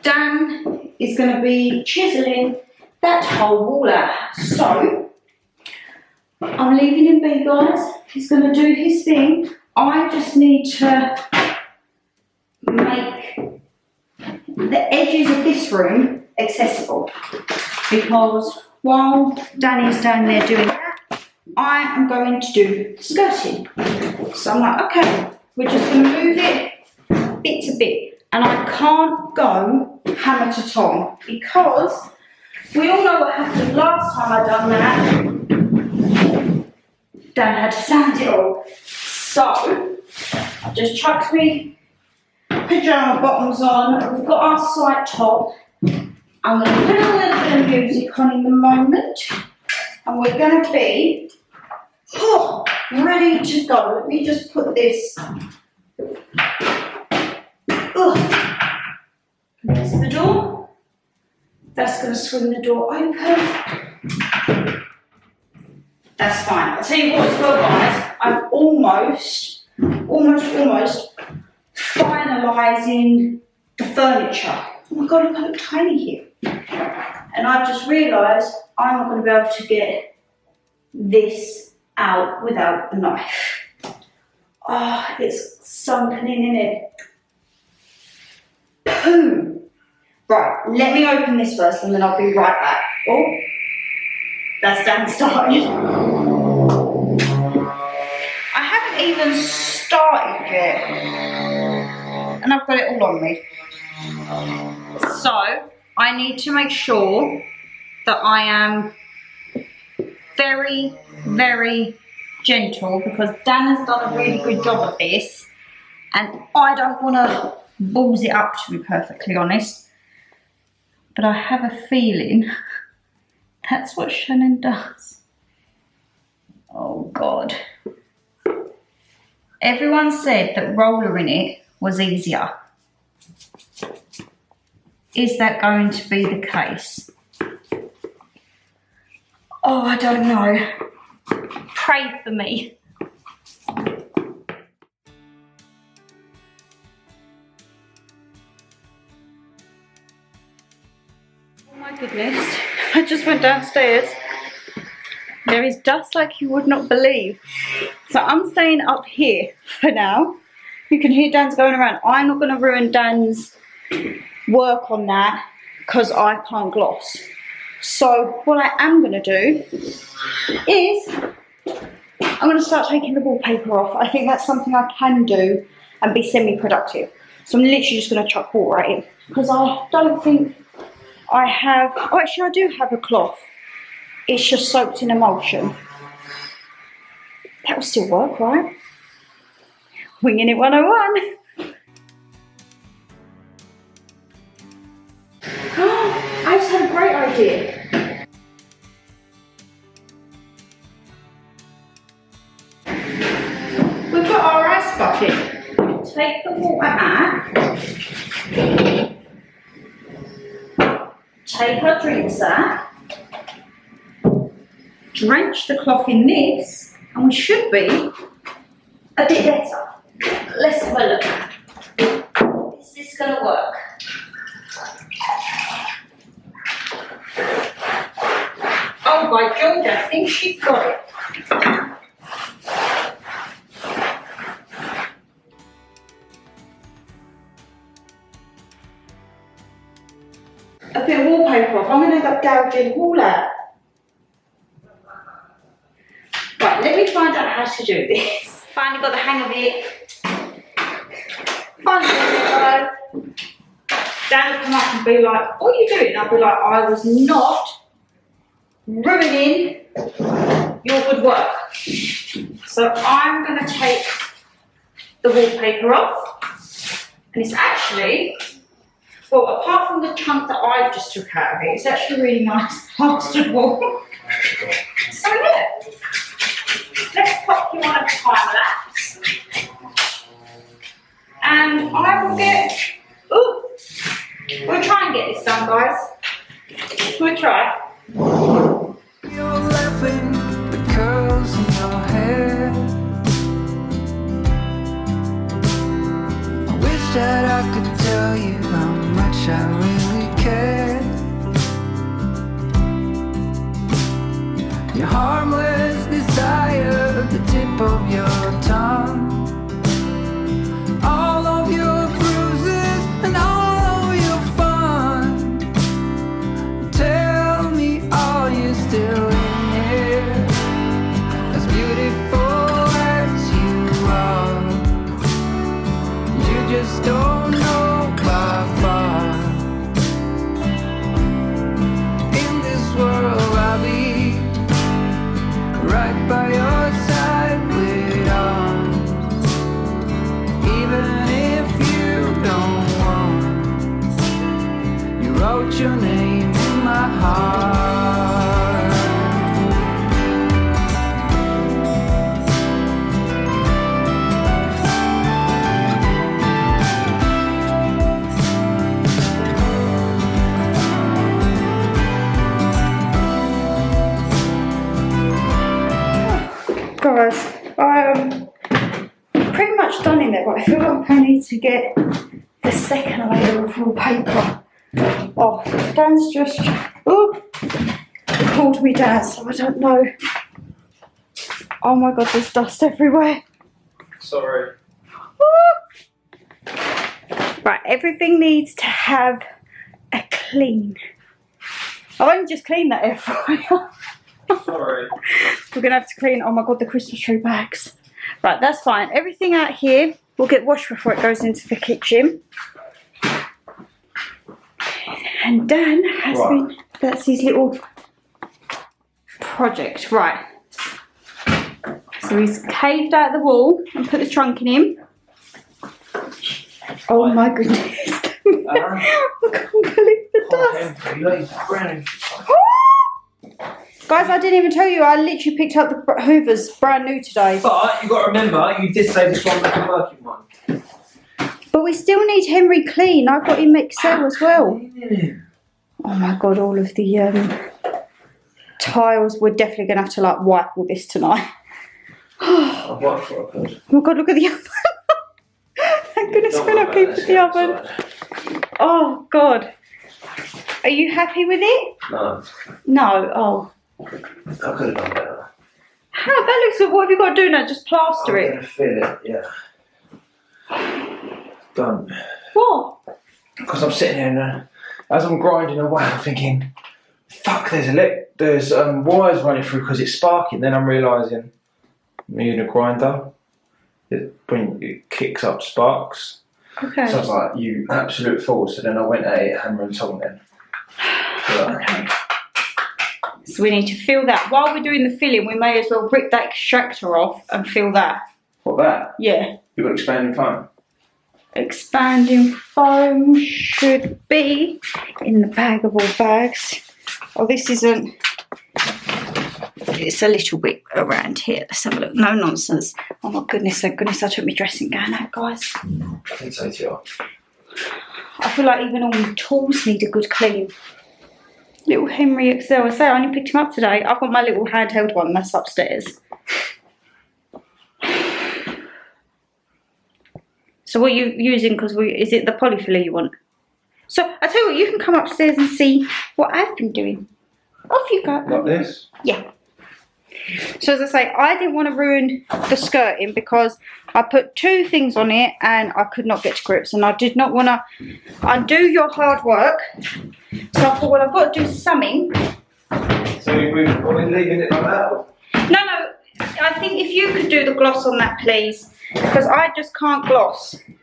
Dan is going to be chiseling that whole wall out. So, I'm leaving him be, guys. He's going to do his thing. I just need to make the edges of this room accessible, because while Danny's down there doing that, I am going to do skirting. So I'm like, okay, we're just going to move it bit to bit, and I can't go hammer to tong, because we all know what happened last time I done that. Dan had to sand it all. So, I've just chucked me pyjama bottoms on. We've got our slight top. I'm going to put a little bit of music on in the moment. And we're going to be ready to go. Let me just put this. There's the door. That's going to swing the door open. That's fine. I'll tell you what as well, guys. I'm almost finalising the furniture. Oh my god, look, I look tiny here. And I've just realised I'm not going to be able to get this out without a knife. Oh, it's sunken in it? Boom. Right, let me open this first and then I'll be right back. Oh, that's Dan started. I haven't even started yet. And I've got it all on me. So, I need to make sure that I am very, very gentle because Dan has done a really good job of this and I don't want to balls it up, to be perfectly honest. But I have a feeling that's what Shannon does. Oh God. Everyone said that rollering it was easier. Is that going to be the case? Oh, I don't know. Pray for me. Oh my goodness. I just went downstairs. There is dust like you would not believe. So I'm staying up here for now. You can hear Dan's going around. I'm not going to ruin Dan's work on that because I can't gloss. So what I am going to do is I'm going to start taking the wallpaper off. I think that's something I can do and be semi-productive. So I'm literally just going to chuck water at it because I don't think I have... Oh, actually I do have a cloth. It's just soaked in emulsion. That will still work, right? Winging it 101. I just had a great idea. We've got our ice bucket. Take the water out. Take our drink sack. Drench the cloth in this, and we should be a bit better. Let's have a look. Is this going to work? Oh, by George, I think she's got it. A bit of wallpaper off. I'm going to end up gouging the wall out. Right, let me find out how to do this. Finally got the hang of it. Finally got it, guys. Dan will come up and be like, what are you doing? And I'll be like, I was not ruining your good work. So I'm going to take the wallpaper off. And it's actually, well, apart from the chunk that I've just took out of it, it's actually really nice plastered wall. So yeah. Let's pop you on a time lapse. And I will get, ooh, we'll try and get this done, guys. We'll try. You're laughing, the curls in your hair. I wish that I could tell you how much I really care. Your harmless desire, the tip of your tongue. All of your bruises and all of your fun. Tell me, are you still in here? As beautiful as you are, you just don't know by far. In this world I'll be right by your side with arms. Even if you don't want, you wrote your name in my heart. get the second layer of wallpaper off. Dan's just pulled me down, so I don't know. Oh my god, there's dust everywhere. Sorry. Right, everything needs to have a clean. I've only just cleaned that air fryer. Sorry. We're gonna have to clean, oh my god, the Christmas tree bags. Right, that's fine. Everything out here will get washed before it goes into the kitchen. And Dan has been, that's his little project. Right. So he's caved out the wall and put the trunk in him. Oh my goodness. I can't believe the dust. Guys, I didn't even tell you, I literally picked up the Hoovers brand new today. But you got to remember, you did say this one was a working one. But we still need Henry clean. I've got him Excel as well. Oh my god, all of the tiles. We're definitely going to have to like wipe all this tonight. I've worked for a good. Oh my god, look at the oven. Thank goodness when I peeped the oven. Oh god. Are you happy with it? No. No, oh. I could have done better. How? That looks like, what have you got to do now? Just plaster I'm it? going to feel it, yeah. Done. What? Because I'm sitting here and as I'm grinding away, I'm thinking, fuck, there's wires running through because it's sparking. Then I'm realising, me and a grinder, it kicks up sparks. Okay. So I was like, you absolute fool. So then I went at it, hammer and tong then. Okay. So we need to fill that. While we're doing the filling, we may as well rip that extractor off and fill that. What, that? Yeah. You've got expanding foam? Expanding foam should be in the bag of all bags. Oh, this isn't. It's a little bit around here. Let's have a look. No nonsense. Oh my goodness, thank goodness I took my dressing gown out, guys. I did say to you. I feel like even all my tools need a good clean. Little Henry Excel. I say I only picked him up today. I've got my little handheld one that's upstairs. So what are you using? Because is it the polyfiller you want? So I tell you what, you can come upstairs and see what I've been doing. Off you go. Like this? Yeah. So as I say, I didn't want to ruin the skirting because I put two things on it and I could not get to grips, and I did not want to undo your hard work. So I thought, well, I've got to do something. So we're leaving it like that? No, I think if you could do the gloss on that, please, because I just can't gloss. We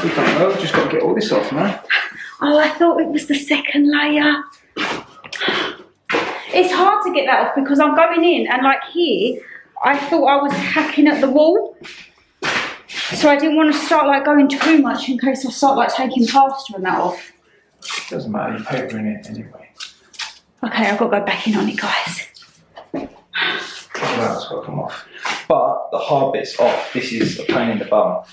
don't know, we've just got to get all this off, man. Oh, I thought it was the second layer. It's hard to get that off because I'm going in and like here, I thought I was hacking at the wall. So I didn't want to start like going too much in case I start like taking plaster and that off. Doesn't matter, you're papering it anyway. Okay, I've got to go back in on it, guys. That's got to come off. But the hard bit's off. This is a pain in the bum.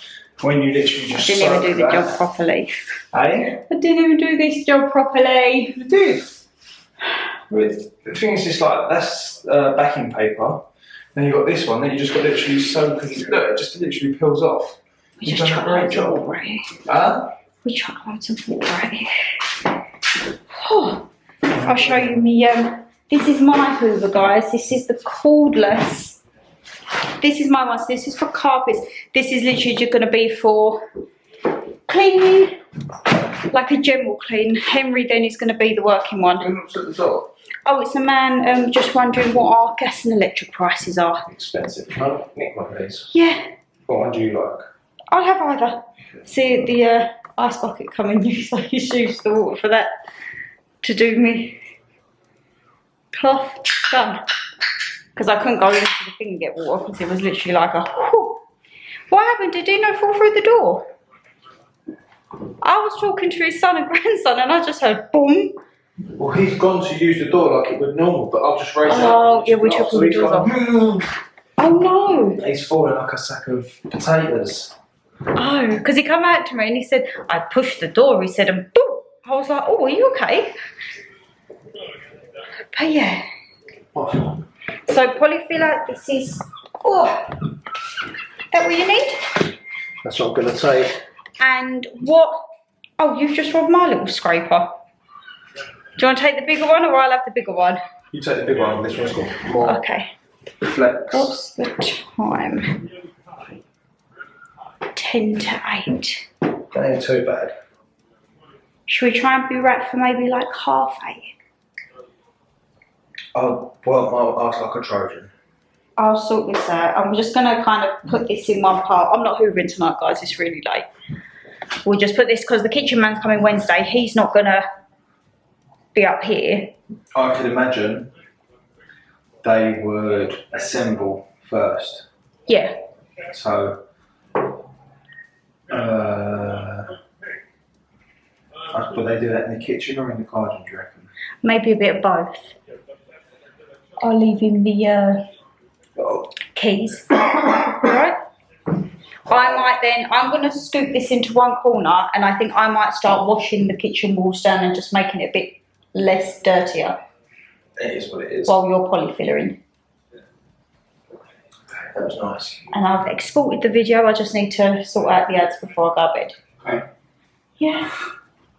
When you literally just I didn't even do the job properly. Eh? I didn't even do this job properly. You did. The thing is just like, that's backing paper. Then you've got this one, then you just got literally soak and look, it just literally peels off. We just chuck loads of water at it. Huh? We chuck loads of water at it. Oh, I'll show you me. This is my Hoover, guys. This is the cordless. This is my one. So this is for carpets. This is literally just going to be for cleaning, like a general clean. Henry then is going to be the working one. Who looks at the door? Oh, it's a man just wondering what our gas and electric prices are. Expensive. Huh? Nick my place. Yeah. What one do you like? I'll have either. See the ice bucket coming, so you use the water for that to do me cloth done. Because I couldn't go into the thing and get water because it was literally like a whew. What happened? Did Dino fall through the door? I was talking to his son and grandson and I just heard boom. Well, he's gone to use the door like it would normal, but I'll just raise it up. Oh, yeah, we took all the doors off. Oh no! He's falling like a sack of potatoes. Oh, because he come out to me and he said, I pushed the door, he said, and boom! I was like, oh, are you okay? But yeah. What? So polyfiller, this is, oh, that what you need? That's what I'm going to take. And what? Oh, you've just robbed my little scraper. Do you want to take the bigger one, or I'll have the bigger one? You take the big one. This one's got more. Okay. Flex. What's the time? 10 to 8. That ain't too bad. Should we try and be right for maybe like 8:30? Oh, well, I'll ask like a Trojan. I'll sort this out. I'm just going to kind of put this in one part. I'm not hoovering tonight, guys. It's really late. We'll just put this, because the kitchen man's coming Wednesday. He's not going to be up here. I could imagine they would assemble first. Yeah. So, would they do that in the kitchen or in the garden, do you reckon? Maybe a bit of both. I'll leave him the keys. Alright? I'm going to scoop this into one corner, and I think I might start washing the kitchen walls down and just making it a bit less dirtier. It is what it is. While you're polyfillering. That was nice. And I've exported the video. I just need to sort out the ads before I go to bed. Okay. Yeah.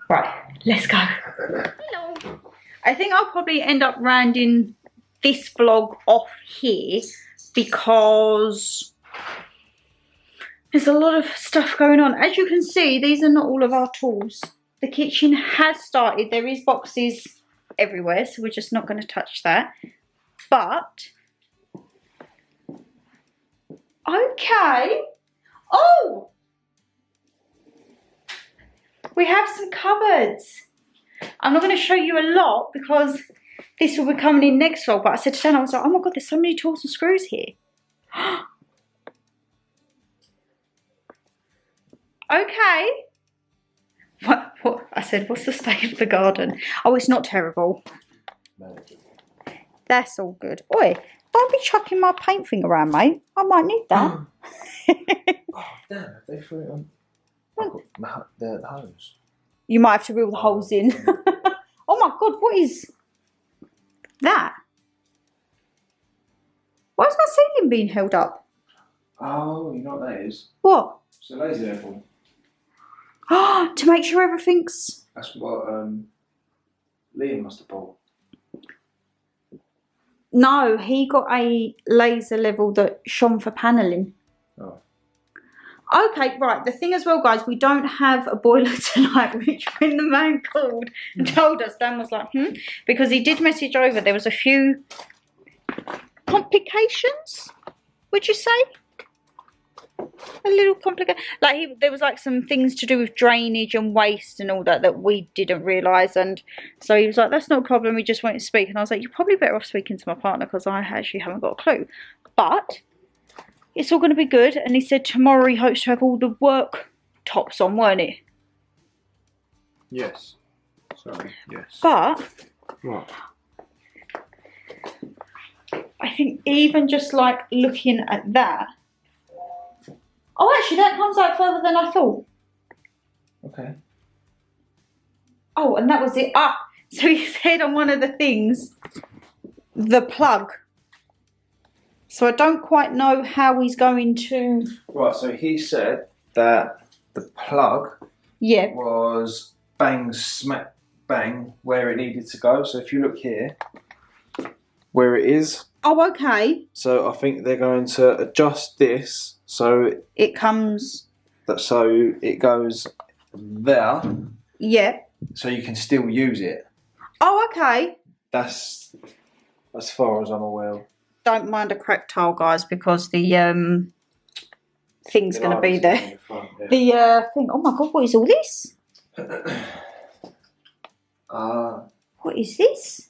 Right, let's go. Hello. I think I'll probably end up rounding this vlog off here, because there's a lot of stuff going on. As you can see, these are not all of our tools. The kitchen has started. There is boxes everywhere, so we're just not going to touch that. But okay. Oh, we have some cupboards. I'm not going to show you a lot because this will be coming in next vlog, but I said to Shannon, I was like, oh my god, there's so many tools and screws here. Okay. What? I said, what's the state of the garden? Oh, it's not terrible. That's all good. Oi, don't be chucking my paint thing around, mate. I might need that. Oh, damn, they threw it on. The hose. You might have to reel the holes in. Oh my god, what is that? Why is my ceiling being held up? Oh, you know what that is? What? It's a laser level. To make sure everything's... That's what Liam must have bought. No, he got a laser level that shone for panelling. Oh. Okay, right. The thing as well, guys, we don't have a boiler tonight, which when the man called and told us, Dan was like, because he did message over. There was a few complications, would you say? A little complicated. Like, there was like some things to do with drainage and waste and all that we didn't realise. And so he was like, that's not a problem. We just wanted to speak. And I was like, you're probably better off speaking to my partner, because I actually haven't got a clue. But it's all going to be good. And he said tomorrow he hopes to have all the work tops on, weren't it? Yes. Sorry, yes. But What? I think even just like looking at that. Oh, actually, that comes out further than I thought. Okay. Oh, and that was it. So he said on one of the things, the plug. So I don't quite know how he's going to... Right, so he said that the plug was bang, smack, bang, where it needed to go. So if you look here, where it is. Oh, okay. So I think they're going to adjust this so it comes... So it goes there. Yeah. So you can still use it. Oh, okay. That's as far as I'm aware. Don't mind a cracked tile, guys, because the thing's going to be there. The front, yeah. The thing. Oh my god, what is all this? What is this?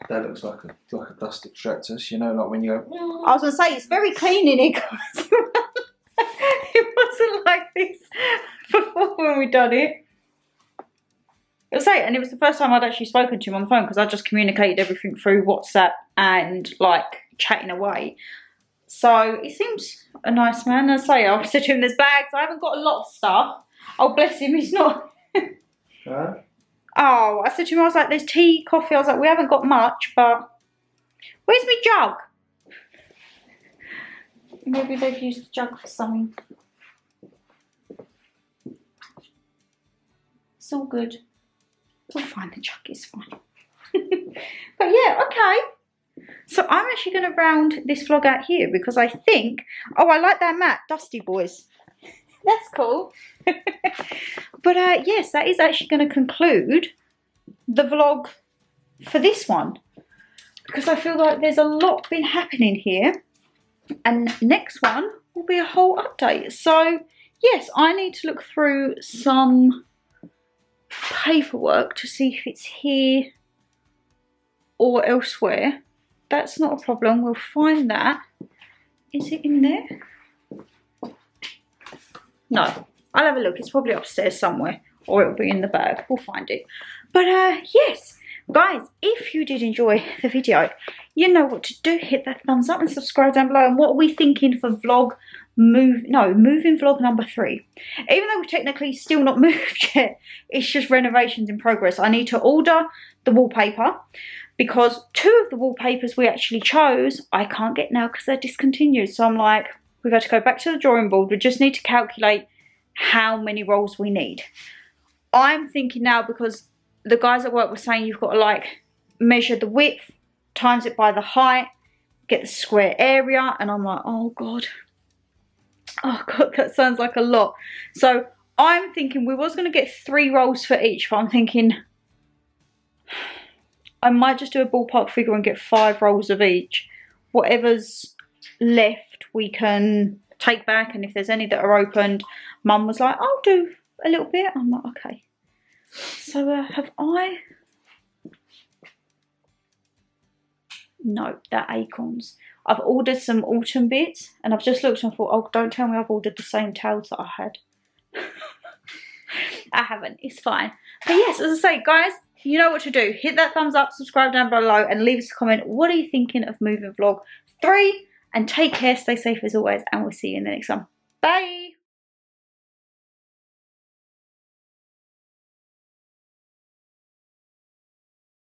That looks like a dust extractor. So, you know, like when you go. I was going to say, it's very clean in here, guys. It wasn't like this before when we done it. I was saying, and it was the first time I'd actually spoken to him on the phone, because I just communicated everything through WhatsApp and like chatting away. So he seems a nice man. I say, I said to him, there's bags. I haven't got a lot of stuff. Oh, bless him, he's not. Huh? Oh, I said to him, I was like, there's tea, coffee. I was like, we haven't got much, but where's my jug? Maybe they've used the jug for something. It's all good. We'll find the chuck, it's fine. But yeah, okay. So I'm actually going to round this vlog out here because I think, oh, I like that mat, Dusty Boys. That's cool. But yes, that is actually going to conclude the vlog for this one. Because I feel like there's a lot been happening here. And next one will be a whole update. So yes, I need to look through some paperwork to see if it's here or elsewhere. That's not a problem, we'll find that. Is it in there? No, I'll have a look. It's probably upstairs somewhere, or it'll be in the bag. We'll find it. But yes, guys, if you did enjoy the video, you know what to do. Hit that thumbs up and subscribe down below. And what are we thinking for moving vlog number 3? Even though we've technically still not moved yet, it's just renovations in progress. I need to order the wallpaper because 2 of the wallpapers we actually chose I can't get now because they're discontinued. So I'm like, we've had to go back to the drawing board. We just need to calculate how many rolls we need. I'm thinking now, because the guys at work were saying you've got to like measure the width, times it by the height, get the square area, and I'm like, oh god, that sounds like a lot. So I'm thinking we was going to get 3 rolls for each, but I'm thinking I might just do a ballpark figure and get 5 rolls of each. Whatever's left we can take back, and if there's any that are opened, Mum was like, I'll do a little bit. I'm like, okay. So have I? No, they're acorns. I've ordered some autumn bits, and I've just looked and thought, oh, don't tell me I've ordered the same tails that I had. I haven't, it's fine. But yes, as I say, guys, you know what to do. Hit that thumbs up, subscribe down below, and leave us a comment. What are you thinking of moving vlog 3? And take care, stay safe as always, and we'll see you in the next one. Bye!